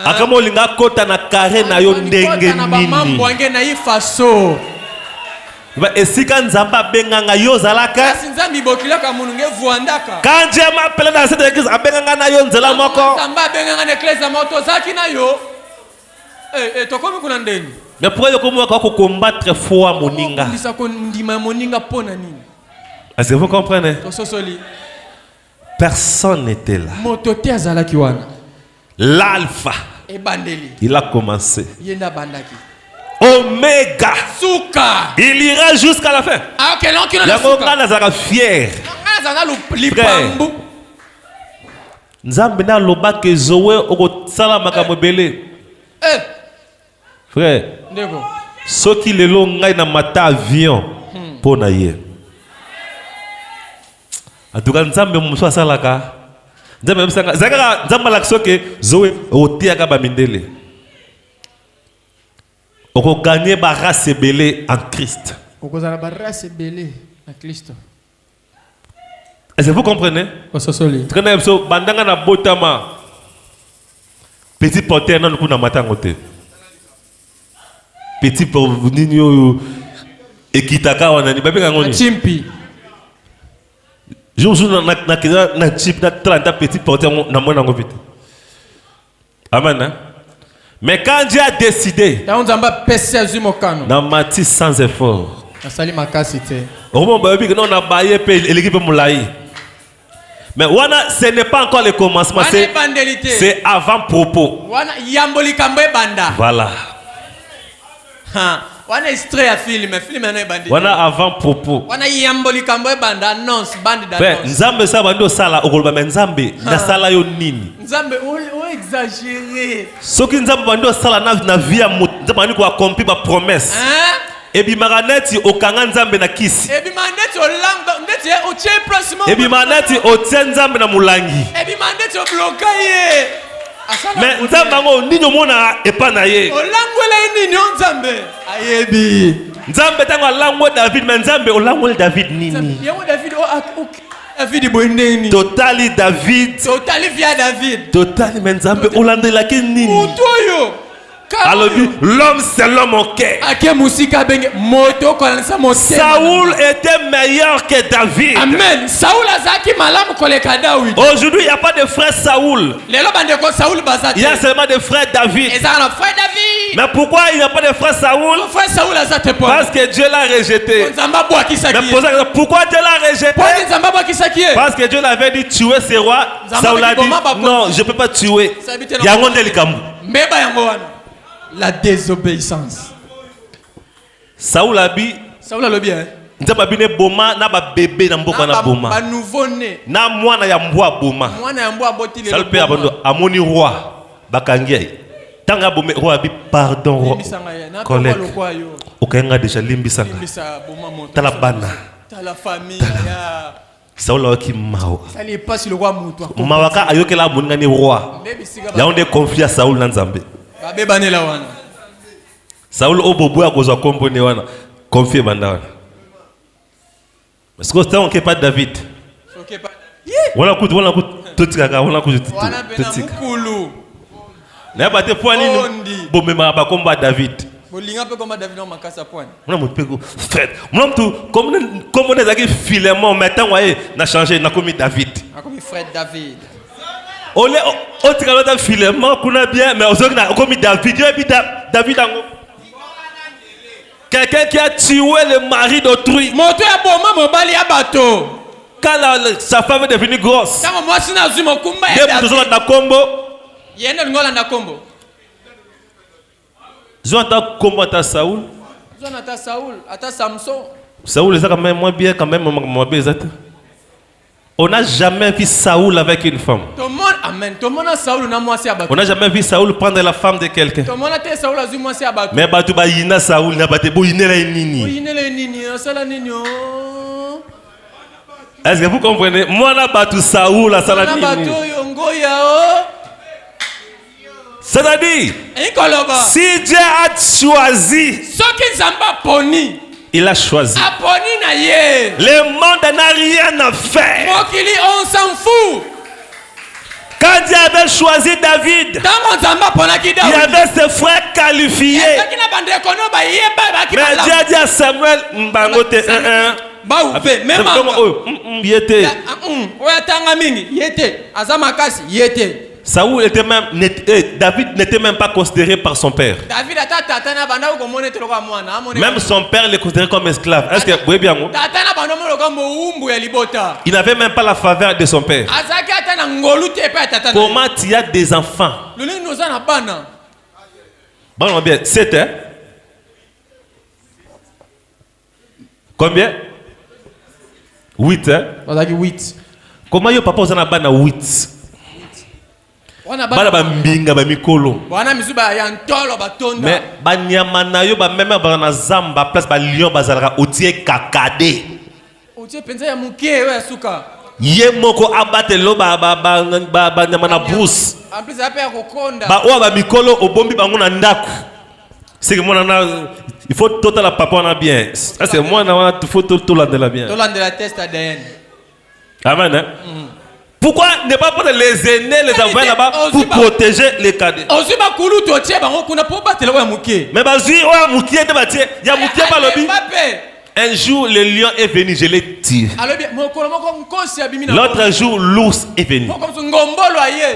Akamo linga kota na kare na yo ndenge nini. Ba esika nzamba benganga yo zalaka. Quand Dieu m'a appelé dans cette église, abenganga na yo nzela moko. Mais pourquoi yo komo ko combattre foi moninga? Est-ce que vous comprenez? Personne n'était là. L'alpha, il a commencé. Oméga, il ira jusqu'à la fin. La fier. Nzambe na loba ke Zoé oko sala makambo belé. Frère, ce qui le long ngai na mata avion pour na ye. En tout cas, Nzambe muso salaka. Nzambe msanga zakara Nzambe laksoke Zoé otiaka ba mindele. Oko gagner ba race belé en Christ. Oko zala ba race belé en Christ. Est-ce que vous comprenez? Traîner so bandanga na botama. Petit porteur non kuna matangote. Petit pour nini ekitaka wana ni babeka ngoni. Chimpi. Je na chip na 30 petit porteur na mona ngopite. Amen. Mais quand Dieu a décidé, dans Matthieu sans effort, on a baillé l'équipe moulaï. Mais ce n'est pas encore le commencement, c'est avant propos. Voilà. Voilà avant propos. Nzambe sa bando sala okoloba mais Nzambe na sala yo nini? Nzambe o exagérer. Soki Nzambe bando sala na vie ya moto, Nzambe ko accomplir ba promesse. Ebi maraneti okanga Nzambe na kisi. Ebi maneti olanga ndeti o tie proximo. Ebi maneti o tie Nzambe na mulangi. Ebi maneti o bloquer. Mais Nzambe ngo ninyo mona epa na ye. Olangwela nini Nzambe? Ayebi. Nzambe tango langwe David, mais Nzambe olangwe David nini? Yango David David boindeni. Totally David. Totally via David. Totally mais Nzambe olandela ke nini? Mutoyo. Alors l'homme c'est l'homme au cœur. Saoul était meilleur que David. Amen. Aujourd'hui il n'y a pas de frère Saoul. Il y a seulement de frère David. Mais pourquoi il n'y a pas de frère Saoul? Parce que Dieu l'a rejeté. Mais pourquoi Dieu l'a rejeté? Parce que Dieu l'avait dit tuer ce roi. Saoul a dit non, je ne peux pas tuer. Il y a la désobéissance. Saoul a dit Nzamba bine boma na ba bébé na mboka na boma. Ba nouveau né. Na mwana ya mbwa boma. Mwana ya mbwa botile. Saoul pe abondo amoni roi bakangi. Tanga bomé roi bi pardon roi. Collègue. Okenga déjà limbisanga. Limbisa boma moto. Tala bana. Tala famille ya. Saoul qui mawa. Ça n'est pas sur le roi Moutoua. Mawaka ayoke la mungani roi. Ya on est confié à Saoul dans Zambé. Babe banela wana. Saoul obobo akozwa kombo ne wana. Confié banda wana. Parce que c'est on qui pas David. OK pas. Wala kutu totika wala kutu totika. Na bate poani bomema ba komba David. Bolinga pe komba David on makasa poani. Mona mutpego Fred. Mona mtu comme on est filement maintenant ouais na changé na commis David. A commis Fred David. Ole o tika lota filement kuna bien mais aujourd'hui na commis David. David ango. Quelqu'un qui a tué le mari d'autrui. Moto ya boma mobali ya bateau. Quand sa femme est devenue grosse. Kama mwasi na zuma kumba ya David. Depuis na kombo. Yenda ngola na kombo. Zota kombo ata Saoul. Zona ata Saoul, ata Samson. Saoul est quand même moins bien quand même moins bien. On n'a jamais vu Saoul avec une femme. Tout le monde amen. Tout le monde a Saoul na mwasi ya bateau. On n'a jamais vu Saoul prendre la femme de quelqu'un. Tout le monde a te Saoul azu mwasi ya bateau. Mais bateau ba yina Saoul na bate bo yinela nini. Yinela nini, sala nini. Est-ce que vous comprenez? Moi, na batu Saoul, ça l'a dit. C'est-à-dire, si Dieu a choisi, il a choisi. Le monde n'a rien à faire. On s'en fout. Quand Dieu avait choisi David, il y avait ses frères qualifiés. Mais Dieu a dit à Samuel, Mbangote 1-1. Même Saoul était même, David n'était même pas considéré par son père. Même son père le considérait comme esclave. Est-ce que vous voyez bien? Il n'avait même pas la faveur de son père. Comment tu as des enfants? Bon, bien, 7 hein? Combien? 8 hein? 8. Comment yo papa osana bana 8? Bana ba mbinga ba mikolo. Bana mizuba ya ntolo batonda. Mais banyama na yo ba meme ba na zamba place ba lion bazalaka otie kakade. Otie penza ya muke we suka. Ye moko abate lo ba nyama na brousse. En plus après kokonda. Ba o ba mikolo obombi bango na ndaku. C'est que moi il faut tout la papa on a bien. C'est moi il faut tout la de la bien. Tout la de la test ADN. Amen. Hein? Pourquoi ne pas prendre les aînés, les envoyer là-bas pour protéger les cadets? Mais un jour le lion est venu, je l'ai tiré. L'autre jour l'ours est venu.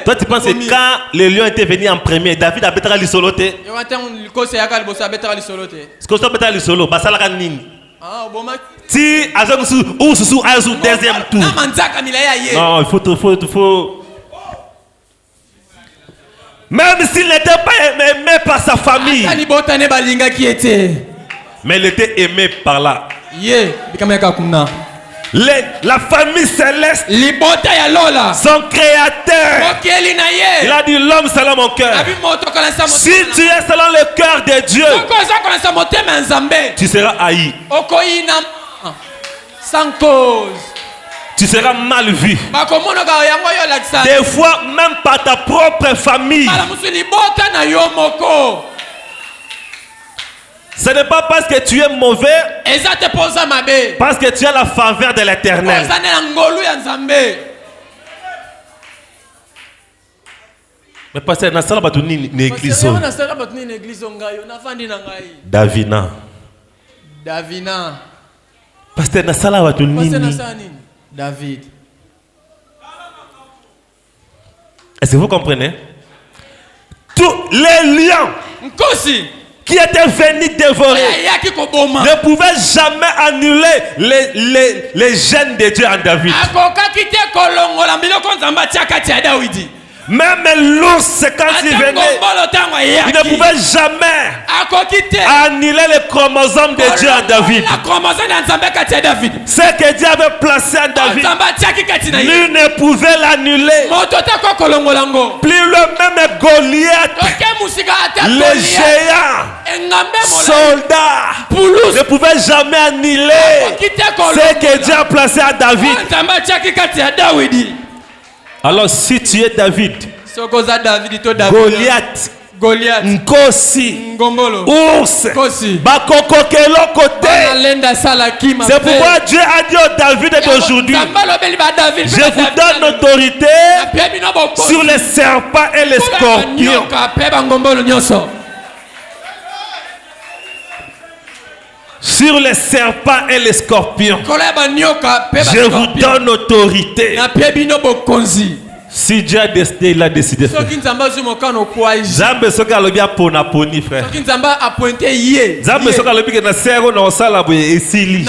Toi tu penses que quand le lion était venu en premier, David a bétra l'isoloté. Ce que ça bétra l'isolo, basala nini? Si Azonsu ou Susu Azu deuxième tour. Non, il faut. Même s'il n'était pas aimé par sa famille. Mais il était aimé par là. La famille céleste, son créateur, il a dit l'homme selon mon cœur. Si tu es selon le cœur de Dieu, tu seras haï. Sans cause. Tu seras mal vu. Des fois, même par ta propre famille. Ce n'est pas parce que tu es mauvais, parce que tu as la faveur de l'Éternel. Mais parce que dans la église, Davina. Parce que dans la David. Est-ce que vous comprenez? Tous les lions qui étaient venus dévorer ne pouvaient jamais annuler les gènes de Dieu en David. Même l'ours, quand il venait, il ne pouvait jamais annuler les chromosomes de Dieu en David. Ce que Dieu avait placé en David, lui ne pouvait l'annuler. Plus le même Goliath, le géant, soldats ne pouvaient jamais annihiler ce que Dieu a placé à David. Alors si tu es David, Goliath, Nkosi, ours, Bakokokelo côté. C'est pourquoi Dieu a dit au David d'aujourd'hui, je vous donne l'autorité sur les serpents et les scorpions. Sur les serpents et les scorpions, je vous donne l'autorité. Si Dieu a décidé, il a décidé. Zambe soka lobia pona poni frère. Zambe soka lobi ke na sero na osala boye esili.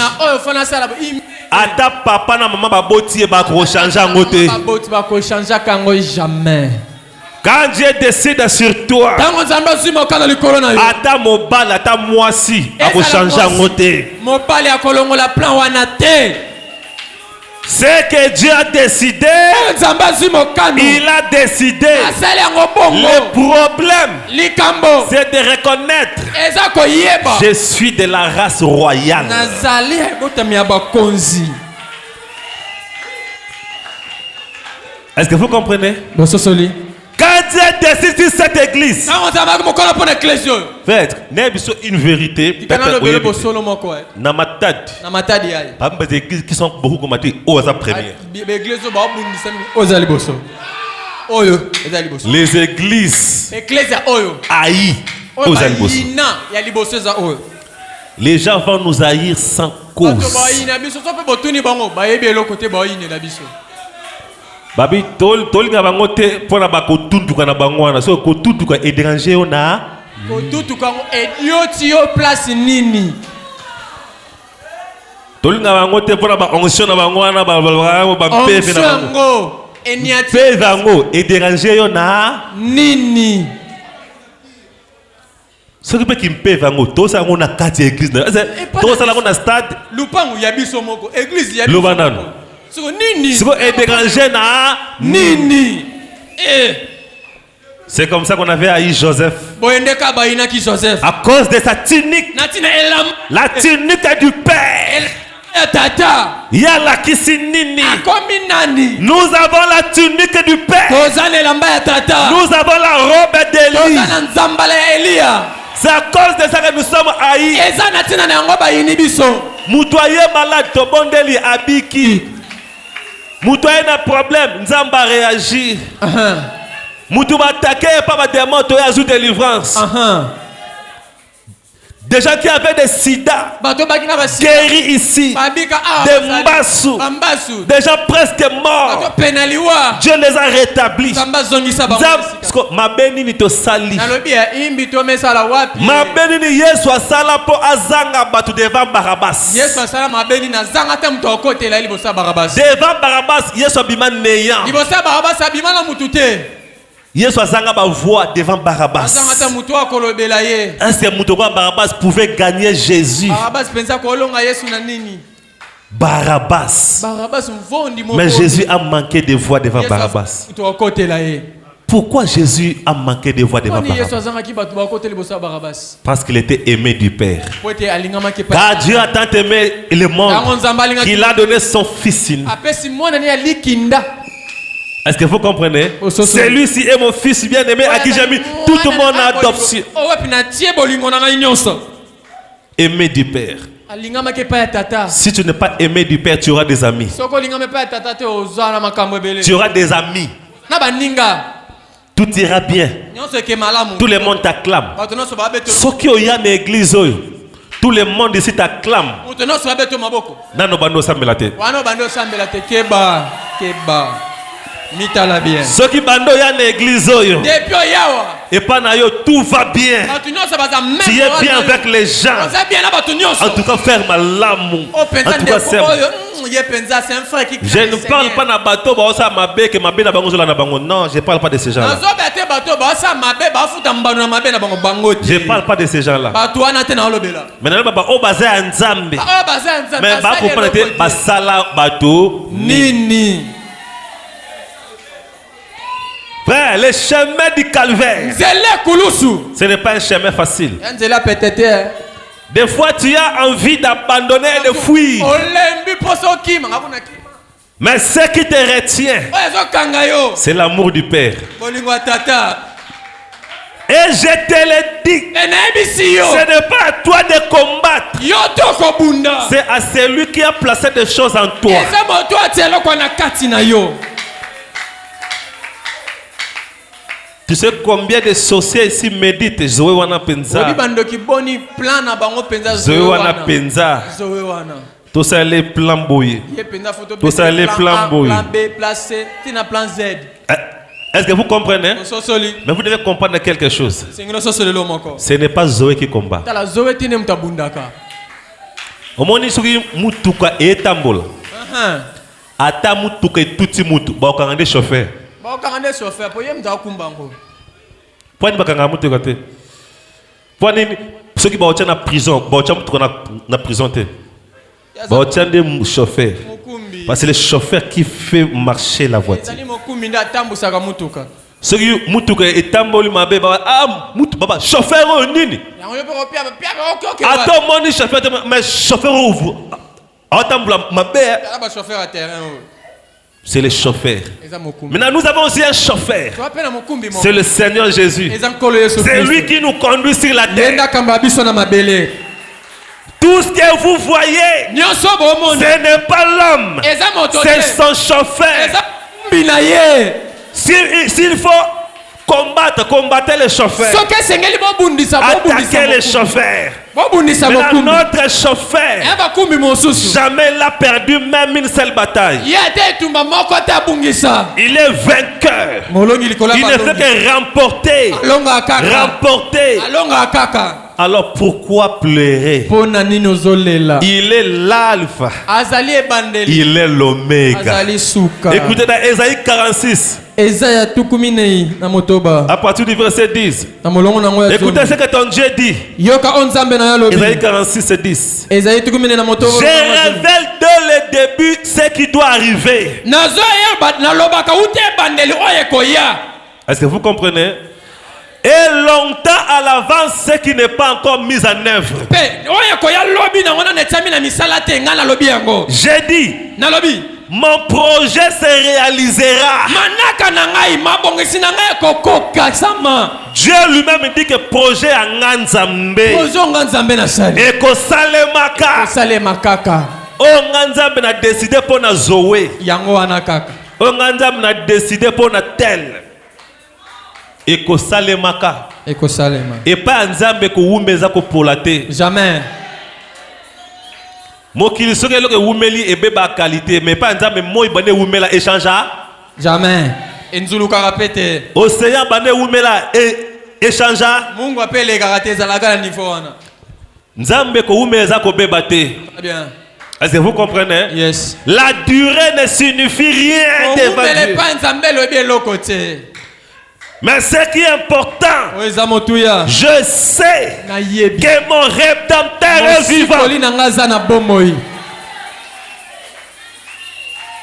Ata papa na maman ba boti ba ko changer ngote. Jamais. Quand Dieu décide sur toi, ata mobile ata mwasi ba ko changer ngote. Mobile ya kolongola plan wana te. C'est que Dieu a décidé. Il a décidé. Le problème, c'est de reconnaître. Je suis de la race royale. Est-ce que vous comprenez? Quand Dieu décide sur cette église, faites une vérité. Namatad. Parmi les églises qui sont beaucoup combattues, aux premières. Les églises haïs aux les gens vont nous haïr sans cause. Babi tolinga bango te pona ba ko tuntuka na bango wana so ko tuntuka e déranger ona ko tuntuka idioti yo place nini tolinga bango te pona ba onction na bango wana ba pepe na bango eniati pe bango e déranger yo na nini ce qui peut qui me bango to sa ngona kati église to sa la ngona stade lupangu ya biso moko église ya biso moko Nini. C'est comme ça qu'on avait haï Joseph. À cause de sa tunique. La tunique du père. Il y a la Kisinini. Nous avons la tunique du père. Nous avons la robe d'Élie. C'est à cause de ça que nous sommes haïs. Moutoye malade, tobondeli abiki. Moutoye na problème, Nzamba réagit. Moutou va attaquer par ma démon, tu as délivrance. Des gens qui avaient des sida guéris ici, des mbassou, des gens presque morts, Dieu les a rétablis. Ma bénini to sali, ma bénini Yesu asala po azanga batu devant Barabas. Devant Barabas, Yesu abima néant. Yesu azanga ba voix devant Barabas. Est-ce que Barabas pouvait gagner Jésus? Barabas. Mais Jésus a manqué de voix devant Barabas. Pourquoi Jésus a manqué de voix devant Barabas? Parce qu'il était aimé du Père. Car Dieu a tant aimé le monde qu'il a donné son fils. Est-ce que vous comprenez? Celui-ci est mon fils bien-aimé à qui j'ai mis toute mon adoption. Aimé du Père. Si tu n'es pas aimé du Père, tu auras des amis. Tu auras des amis. Tout ira bien. Tout le monde t'acclame. Tout le monde ici t'acclame. Ceux qui bando ya l'église oyo et pas na yo tout va bien. Tu es bien avec les gens. En tout cas faire malamu. En tout cas c'est je ne parle pas na bateau ba osa mabe que mabe na bango zola na bango. Non, je parle pas de ces gens là. Je parle pas de ces gens là. Maintenant baba o baza nzambe. Mais ba comprendre te basala bateau nini. Frère, le chemin du calvaire, ce n'est pas un chemin facile. Des fois, tu as envie d'abandonner et de fuir. Mais ce qui te retient, c'est l'amour du Père. Et je te le dis, ce n'est pas à toi de combattre, c'est à celui qui a placé des choses en toi. Tu sais combien de sorciers ici méditent? Zoé wana penza. Zoé wana penza. Tout ça les plans boyés. Tout ça les plans boyés. Est-ce que vous comprenez? Mais vous devez comprendre quelque chose. Ce n'est pas Zoé qui combat. Au moment où mutuka etambola. Ata mutuka tuti mutu. Ba okangande chauffeur. Pourquoi ne pas mutuka te? Pourquoi ceux qui ba na prison, ba na prison te? Ba des chauffeurs. Parce que c'est le chauffeur qui fait marcher la voiture. Ceux qui mutuka etamboli mabe ba mutu baba chauffeur nini? Attends mon chauffeur mais chauffeur ouvre. Attends mabe. C'est le chauffeur. Maintenant nous avons aussi un chauffeur. C'est le Seigneur Jésus. C'est lui qui nous conduit sur la terre. Tout ce que vous voyez, ce n'est pas l'homme, c'est son chauffeur. S'il faut combattre les chauffeurs, attaquer les chauffeurs. Maintenant, notre chauffeur, jamais il a perdu même une seule bataille. Il est vainqueur. Il ne fait que remporter. Alors pourquoi pleurer? Il est l'alpha. Il est l'oméga. Écoutez dans Ésaïe 46. À partir du verset 10. Écoutez ce que ton Dieu dit. Ésaïe 46 et 10. Je révèle dès le début ce qui doit arriver. Est-ce que vous comprenez? Et longtemps à l'avance ce qui n'est pas encore mis en œuvre. J'ai dit, mon projet se réalisera. Dieu lui-même dit que projet a nganzambe. Et que salemaka. Oh nganzambe n'a décidé pour na Zoé. Oh nganzambe n'a décidé pour na tel. Et que salemaka. Et pas nzambe ko wumeza ko polate. Jamais. Mokili soke loke wumeli ebe ba qualité mais pas nzambe moy bane wumela échangea. Jamais. Enzulu karapete. Océan bane wumela échangea. Mungu apele karate zalaga na niveau wana. Nzambe ko wumeza ko bebate. Bien. Est-ce que vous comprenez? Yes. La durée ne signifie rien devant Dieu. Mais ce qui est important, je sais que mon Rédempteur est vivant.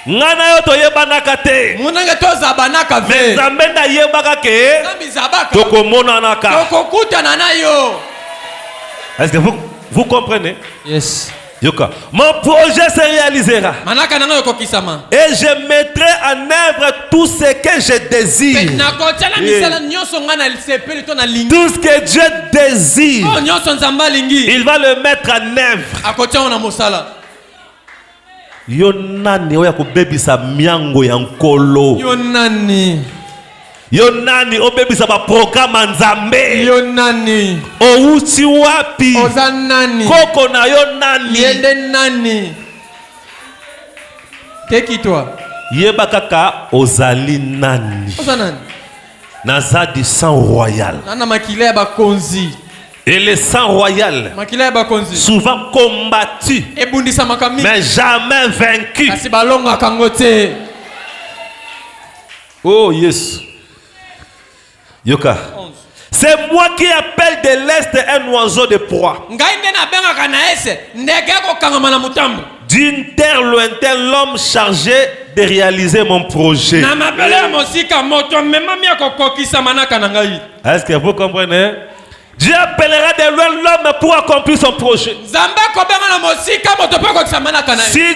Ngana yo toyebanaka te. Mais Nzambe na yebaka ke tokomonanaka. Est-ce que vous comprenez? Yes. Yoka. Mon projet se réalisera. Et je mettrai en œuvre tout ce que je désire. Tout ce que Dieu désire, il va le mettre en œuvre. Yonani oya kubebisa miango ya nkolo. Yonani obebisa ba programme nzambe. Yonani outi wapi? Ozanani koko na yonani yende nani? Teki toi. Yeba kaka ozali nani? Ozanani naza du sang royal. Nana makile ba konzi. Et le sang royal, souvent combattu, mais jamais vaincu. Oh yes. Yoka. C'est moi qui appelle de l'Est un oiseau de proie. D'une terre lointaine, l'homme chargé de réaliser mon projet. Est-ce que vous comprenez? Dieu appellera de loin l'homme pour accomplir son projet. Si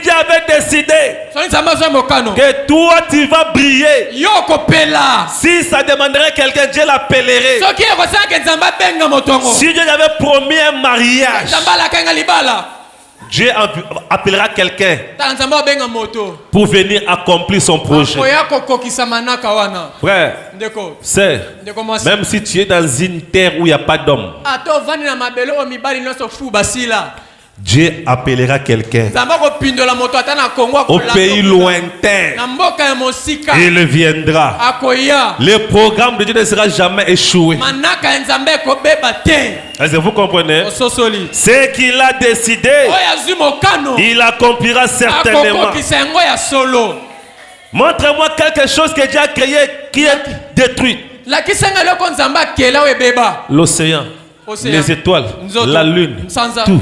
Dieu avait décidé que toi tu vas briller, si ça demanderait quelqu'un, Dieu l'appellerait. Si Dieu avait promis un mariage, Dieu appellera quelqu'un pour venir accomplir son projet. Frère, c'est même si tu es dans une terre où il n'y a pas d'homme, Dieu appellera quelqu'un au pays lointain. Il viendra. Le programme de Dieu ne sera jamais échoué. Est-ce que vous comprenez? Ce qu'il a décidé, il accomplira certainement. Montre-moi quelque chose que Dieu a créé qui est détruit. L'océan, les étoiles, la lune, tout.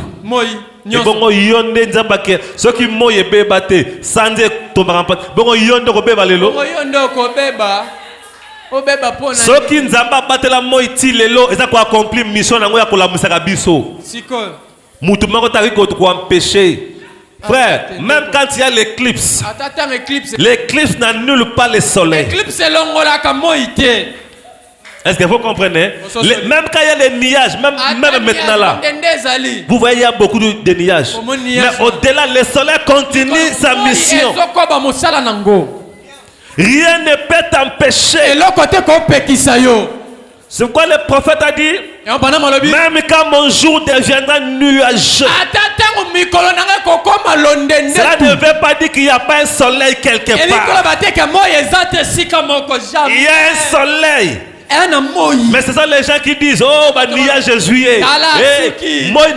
Et bon, yonde nzambake. Ce qui moye beba te, sanze tomarampat. Bon, yonde ko beba lelo. Ce qui nzamba batela moye ti lelo, eza ko accomplir mission nango ya ko la musaka biso. Mutu mako taki ko empêcher. Frère, même quand il y a l'éclipse, l'éclipse n'annule pas le soleil. Est-ce que vous comprenez? Même quand il y a les nuages, même maintenant là, vous voyez, il y a beaucoup de nuages. Mais au-delà, le soleil continue sa mission. Rien ne peut t'empêcher. C'est quoi le prophète a dit? Même quand mon jour deviendra nuageux, cela ne veut pas dire qu'il n'y a pas un soleil quelque part. Il y a un soleil. Mais ce sont les gens qui disent: oh, bah, nuage juillet. Moi,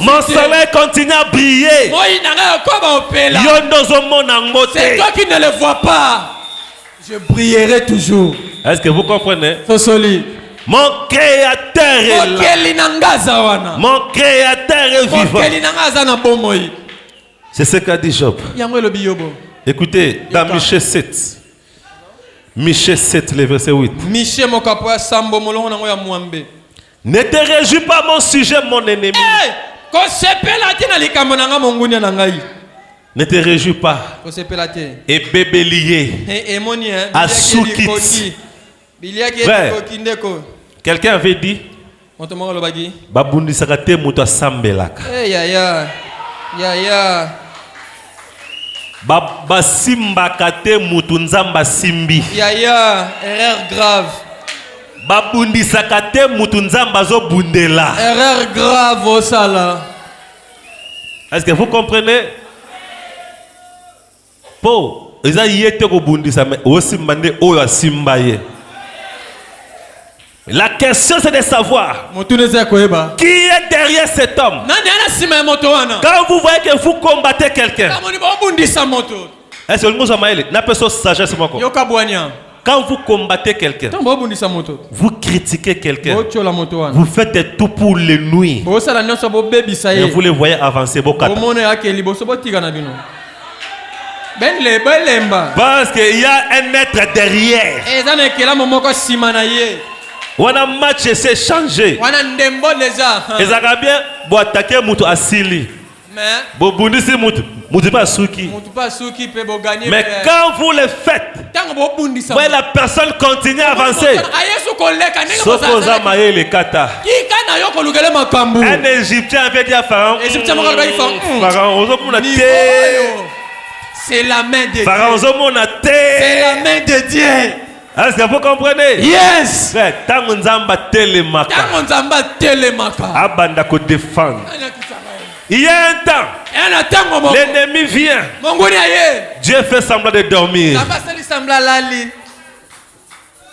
mon soleil continue à briller. C'est toi qui ne le vois pas. Je brillerai toujours. Est-ce que vous comprenez? Mon créateur est là. Mon créateur est vivant. C'est ce qu'a dit Job. Écoutez, dans Michée 7. Michée 7, le verset 8. Ne te réjouis pas mon sujet, mon ennemi. Ne te réjouis pas. Et bébé lié. Assoukit. Quelqu'un avait dit: Babundi sakate muta sambelaka. Basimba kate mutu nzamba simbi. Erreur grave. Babundi sakate mutu nzamba zo bundela. Erreur grave au sala. Est-ce que vous comprenez? Po, eza yete ko bundisa me osimande oyo asimbaye. La question c'est de savoir qui est derrière cet homme. Quand vous voyez que vous combattez quelqu'un, est-ce que vous avez une personne sagesse? Quand vous combattez quelqu'un, vous critiquez quelqu'un, vous faites tout pour le nuire, et vous le voyez avancer. Parce qu'il y a un être derrière. On a match et c'est changé. Et ça va bien pour attaquer Moutou Asili. Mais quand vous le faites, voyez la personne continue à avancer. Un Égyptien avait dit à Pharaon: Pharaon, c'est la main de Dieu. C'est la main de Dieu. Est-ce que vous comprenez? Yes. Tango nzamba telemaka. Abanda ko défendre. Il y a un temps, l'ennemi vient. Dieu fait semblant de dormir.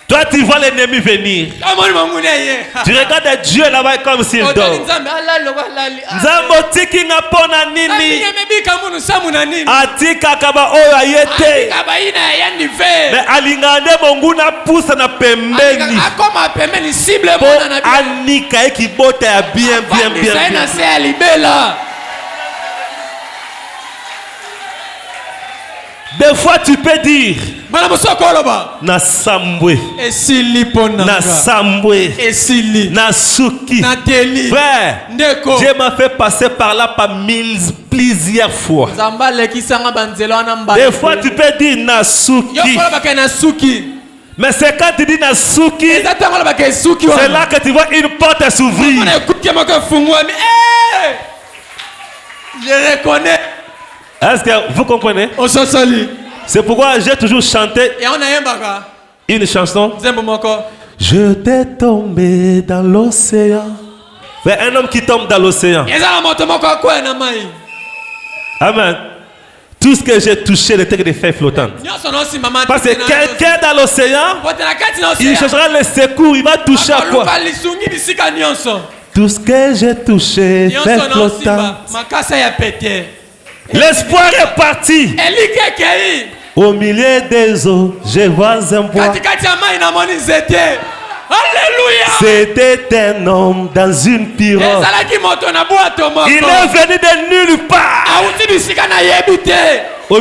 Toi, tu vois l'ennemi venir. Tu regardes Dieu là-bas comme s'il dort. Nzambo tiki nga pona nini. Atika kaba oyo ayete. Mais alingande monguna pousse na pembeni. Po anika eki bota ya bien. Des fois tu peux dire na sambwe, na sambwe, na suki. Frère, Dieu m'a fait passer par là par plusieurs fois. Des fois tu peux dire na suki. Mais c'est quand tu dis na suki, c'est là que tu vois une porte s'ouvrir. Je reconnais. Est-ce que vous comprenez? C'est pourquoi j'ai toujours chanté une chanson. Je t'ai tombé dans l'océan. Un homme qui tombe dans l'océan. Amen. Tout ce que j'ai touché n'était que des feuilles flottantes. Parce que quelqu'un dans l'océan, il cherchera le secours, il va toucher à quoi? Tout ce que j'ai touché, feuilles flottantes. L'espoir est parti. Au milieu des eaux, je vois un bois. C'était un homme dans une pirogue. Il est venu de nulle part. Oh,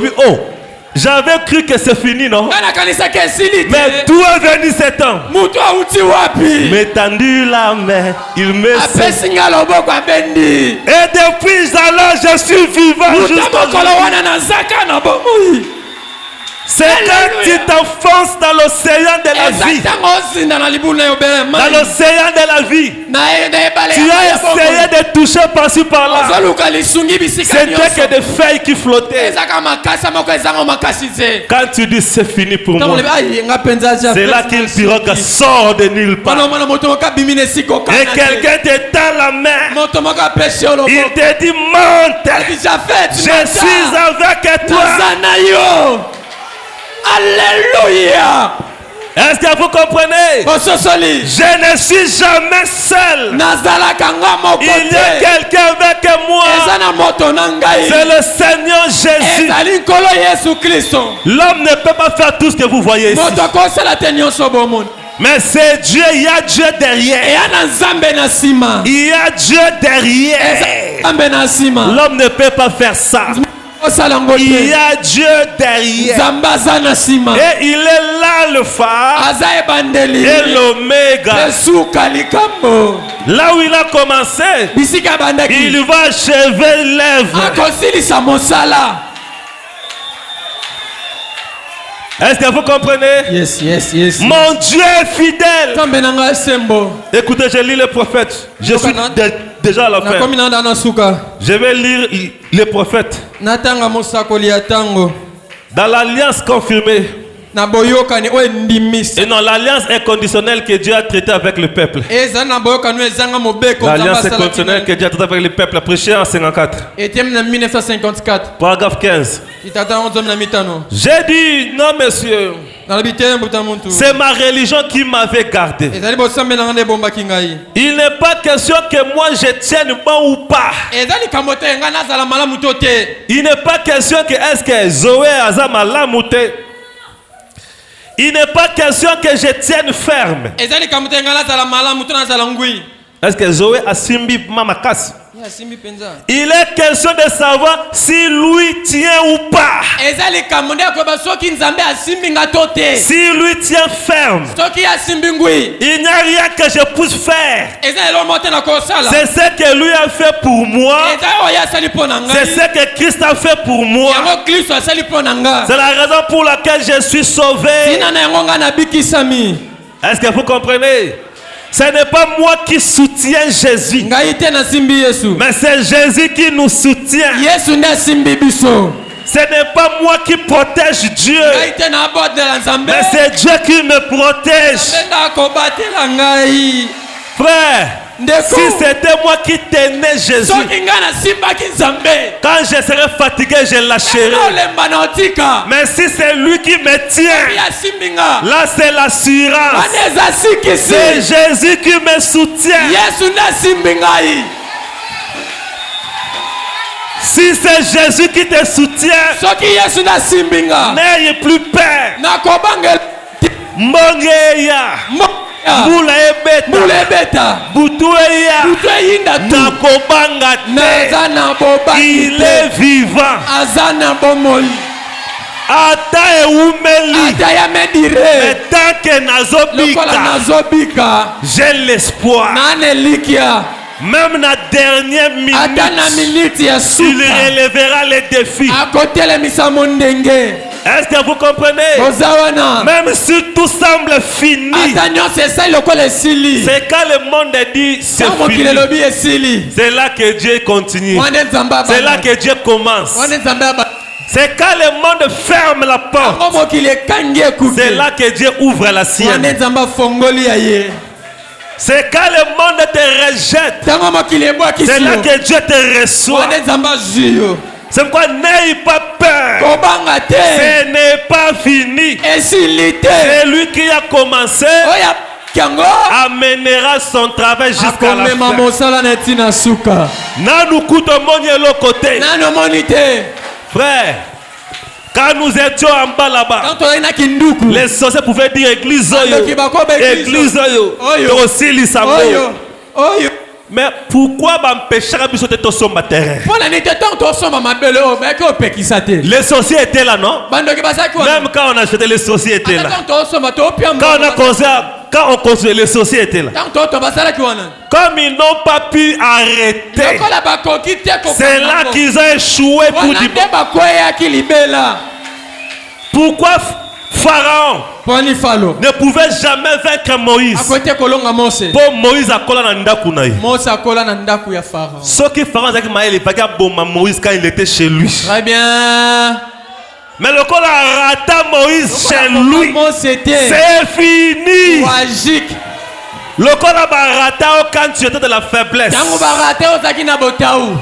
j'avais cru que c'est fini, non? Mais d'où est venu cet homme? Mais tendu la main, il me sait. Et depuis alors, je suis vivant jusqu'aujourd'hui. C'est quand tu t'enfonces dans l'océan de la vie. Dans l'océan de la vie. Tu as essayé de toucher par-ci par-là. C'était que des feuilles qui flottaient. Quand tu dis c'est fini pour moi, c'est là qu'une pirogue sort de nulle part. Et quelqu'un te tend la main. Il te dit monte. Je suis avec toi. Alléluia. Est-ce que vous comprenez? Je ne suis jamais seul. Il y a quelqu'un avec moi. C'est le Seigneur Jésus. L'homme ne peut pas faire tout ce que vous voyez ici. Mais c'est Dieu, il y a Dieu derrière. Il y a Dieu derrière. L'homme ne peut pas faire ça. Il y a Dieu derrière. Et il est là le phare et l'oméga. Là où il a commencé, il va achever l'œuvre. Est-ce que vous comprenez? Yes. Mon Dieu est fidèle. Écoutez, je lis le prophète. Je suis déjà à la fin. Je vais lire les prophètes. Dans l'alliance confirmée. Et non, l'alliance inconditionnelle que Dieu a traitée avec le peuple. L'alliance inconditionnelle que Dieu a traitée avec le peuple, prêché en 1954. Paragraphe 15. J'ai dit, non monsieur, c'est ma religion qui m'avait gardé. Il n'est pas question que moi je tienne bon ou pas. Il n'est pas question que est-ce que Zoé Azamala mouté. Il n'est pas question que je tienne ferme. Est-ce que Zoé a simbi mamakas? Il est question de savoir si lui tient ou pas. Si lui tient ferme, il n'y a rien que je puisse faire. C'est ce que lui a fait pour moi. C'est ce que Christ a fait pour moi. C'est la raison pour laquelle je suis sauvé. Est-ce que vous comprenez? Ce n'est pas moi qui soutiens Jésus, mais c'est Jésus qui nous soutient. Ce n'est pas moi qui protège Dieu, mais c'est Dieu qui me protège. Frère, si c'était moi qui tenais Jésus, quand je serais fatigué, je lâcherais. Mais si c'est lui qui me tient, là c'est l'assurance. C'est Jésus qui me soutient. Si c'est Jésus qui te soutient, n'ayez plus peur. Mongeya. Mula ebeta Butueya Nakobanga te. Il est vivant. ata eumeli ata ya medire mais tant que lokola nazobika nazobika j'ai l'espoir nane likia même na dernière ata na minute minute ya il suka relèvera les défis. akotelemisa mondenge Est-ce que vous comprenez? oza wana Même si tout semble fini, ata nyonso esali lokola esili c'est quand le monde dit c'est ntango mokili fini. elobi esili C'est là que Dieu continue. wana nzambe C'est là abanda que Dieu commence. wana nzambe abanda C'est quand le monde ferme la porte. ntango mokili ekangi ekuke C'est là que Dieu ouvre la wana sienne. nzambe afongoli ya ye C'est quand le monde te rejette. ntango mokili ebwakisi C'est là yo que Dieu te reçoit. wana nzambe azwi yo C'est pourquoi n'ayez pas peur. kobanga te Ce n'est pas fini. esili te C'est lui qui a commencé, oyo yango amènera son travail jusqu'à la akomema fin. mosala na ntina suka Nanu kutomoni l'autre côté. nano moni te Frère, quand nous étions en bas là-bas, quand tozali na kinduku les sorciers pouvaient dire église Bandoki oyo, bakoba église oyo, Oyo. aussi lisango. oyo Mais pourquoi m'empêcher biso te tosomba terrain? mpona nini te ntango tosomba mabele oyo bayaki opekisa te Les sorciers étaient là, non? bandoki bazalaki wana Même quand on achetait, les sorciers étaient ata là. ntango tosomba toopia Quand on construisait, les sorciers étaient là. ntango toto bazalaki wana Comme ils n'ont pas pu arrêter, lokola bakoki te c'est là qu'ils ont échoué pour wana dire nde bakweyaki libela pourquoi Pharaon mponi falo ne pouvait jamais vaincre Moïse. akoki te kolonga mose Pour Moïse akola na ndaku na ye. mose akola na ndako ya farao Ce que Pharaon a dit Maël, il a bomba Moïse quand il était chez lui. très bien Mais le col a raté Moïse chez lui. c'était C'est fini. tragique Le col a raté quand tu étais de la faiblesse. ntango barate ozalaki na botau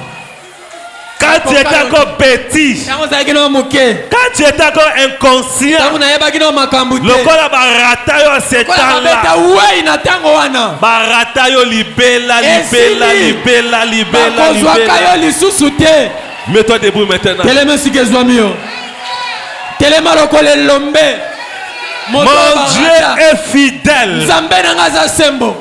Quand tu étais encore petit. ntango ozalaki na moke Quand tu étais encore inconscient. ntango nayebaki na makambo te Le col a raté à ce kola temps-là. babeta wei na ntango wana Barata yo libela, libela, libela, libela, bakozwaka libela. yo lisusu te Mets-toi debout maintenant. telema esika ezwami yo telema lokola elombe Mon Dieu est fidèle. nzambe na nga aza sembo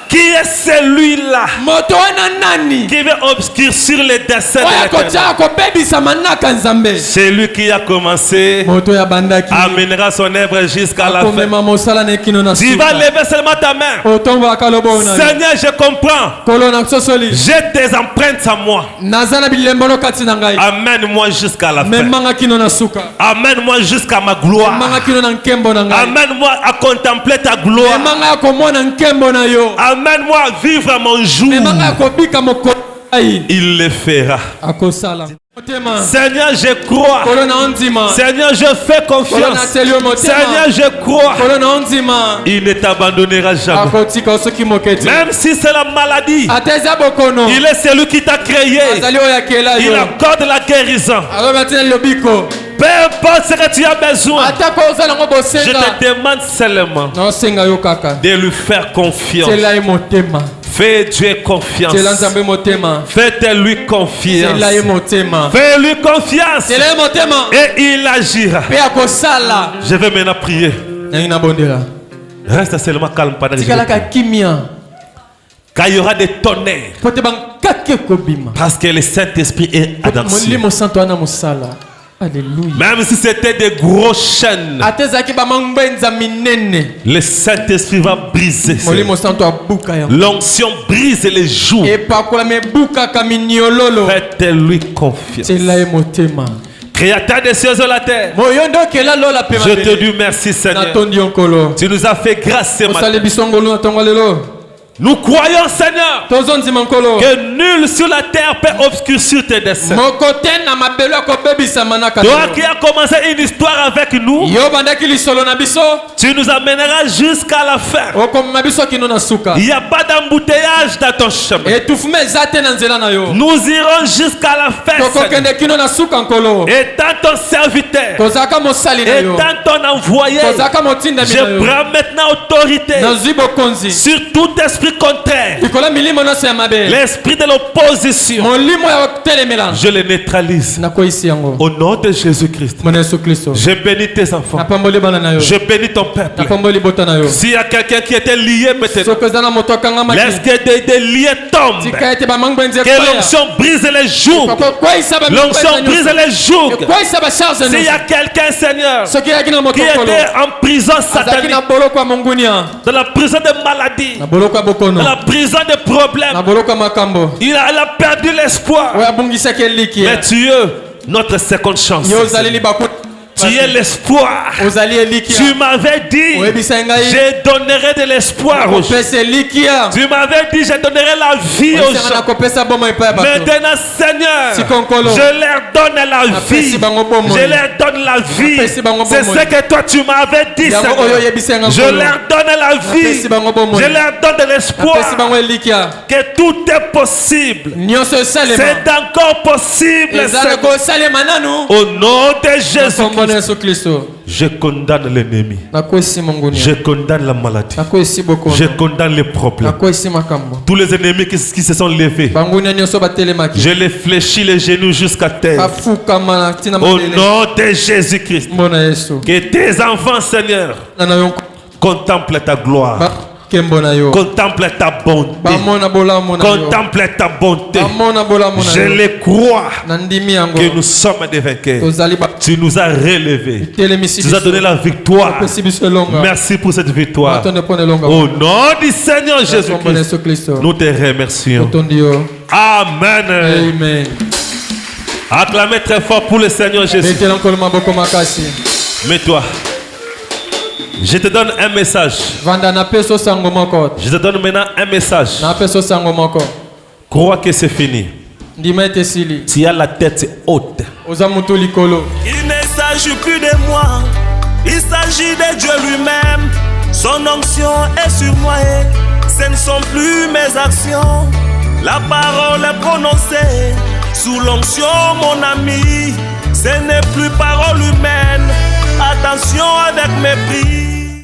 Qui est celui-là moto wana nani qui veut obscurcir les desseins de oyo l'Éternel? akotiaka kobebisama naka nzambe C'est lui qui a commencé, moto ya bandaki amènera son œuvre jusqu'à la fin. akomema mosala na ekino na Tu vas suka lever seulement ta main. otombolaka lobo na yo Seigneur, je comprends. kolo na sosoli J'ai des empreintes à moi. naza na bilembono kati na ngai Amène-moi jusqu'à la fin. memanga kino na suka Amène-moi jusqu'à ma gloire. memanga kino na nkembo na ngai Amène-moi à contempler ta gloire. memanga ya komona nkembo na yo Amène-moi à vivre mon jour. memanga ya kobika mokolo ngai Il le fera. akosala motema Seigneur, je crois. kolo na ondima Seigneur, je fais kolo confiance. naseli yo motema Seigneur, je crois. kolo na ondima Il ne t'abandonnera jamais. akotika soki moke te Même si c'est la maladie, ata eza bokono il est celui qui t'a créé. azali oyo akela Il yo accorde la guérison. alobi tina lobiko Peu importe ce que tu as besoin, atako ozala yango je bosenga te demande seulement naosenga yo kaka de lui faire confiance. tela ye motema Fais Dieu confiance. tela nzambe motema Faites-lui confiance. tela ye motema Fais-lui confiance. tela ye motema Et il agira. mpe akosala Je vais maintenant prier. nangi nabondela Reste seulement calme pendant que je tikalaka prie. kimia Quand il y aura des tonnerres, po te bankaki ekobima parce que le Saint-Esprit est en action. molimo santo wana mosala alleluya Même si c'était des grosses chaînes, ata ezalaki bamangbenza minene le Saint-Esprit va briser. molimo santo abuka yango L'onction brise les joues. epakolama ebukaka miniololo Faites-lui confiance. tela ye motema Créateur des cieux et de la terre, moyo nde okela lola mpe je te dis merci Seigneur. natondi yo nkolo Tu nous as fait grâce ce osali matin. biso ngolu na ntongo lelo Nous croyons Seigneur tozondima nkolo que nul sur la terre peut obscurcir tes desseins. moko te na mabelo akobebisama na Toi kati qui as commencé une histoire avec nous, yo bandaki lisolo na biso tu nous amèneras jusqu'à la fin. okomema biso kino na suka Il n'y a pas d'embouteillage dans ton chemin. etufume eza te na nzela na yo Nous irons jusqu'à la fin. Seigneur. tokokende kino na suka nkolo Étant ton serviteur, kozalaka mosali na yo étant ton envoyé, kozalaka motindami je na yo prends maintenant autorité nazwi bokonzi sur tout esprit contraire, likolo milimo nyonso ya mabe l'esprit de l'opposition. molimo ya kotelemela Je le neutralise. nakoyisi yango Au nom de Jésus-Christ, mwana yesu kristo je bénis tes enfants. napamboli bana na yo Je bénis ton peuple. napamboli bota na yo S'il y a quelqu'un qui était lié, peut-être, soki eza na moto akangamaki laisse que des liens tombent. Que l'onction brise les jougs. L'onction brise les jougs. S'il y a quelqu'un, Seigneur, qui était en prison satanique, dans la prison de maladie, dans la prison de problèmes, elle a perdu l'espoir. Mais tu es notre seconde chance. Tu es l'espoir. Tu m'avais dit, je donnerai de l'espoir aux gens. Tu m'avais dit, je donnerai la vie aux gens. Maintenant, Seigneur, je leur donne la vie. Je leur donne la vie. C'est ce que toi tu m'avais dit, Seigneur. Je leur donne la vie. Je leur donne de l'espoir. Que tout est possible. C'est encore possible, Seigneur. Au nom de Jésus. Je condamne l'ennemi. Je condamne la maladie. Je condamne les problèmes. Tous les ennemis qui se sont levés, je les fléchis les genoux jusqu'à terre. Au nom de Jésus-Christ. Que tes enfants, Seigneur, contemplent ta gloire. Contemple ta bonté. Contemple ta bonté. Je les crois que nous sommes des vainqueurs. Tu nous as relevés. Tu nous as donné la victoire. Merci pour cette victoire. Au nom du Seigneur Jésus-Christ, nous te remercions. Amen. Amen. Acclamez très fort pour le Seigneur Jésus. Mets-toi. Je te donne un message. Je te donne maintenant un message. Crois que c'est fini. Tu as la tête haute. Il ne s'agit plus de moi. Il s'agit de Dieu lui-même. Son onction est sur moi et ce ne sont plus mes actions. La parole est prononcée sous l'onction, mon ami. Ce n'est plus parole humaine. Attention avec mépris.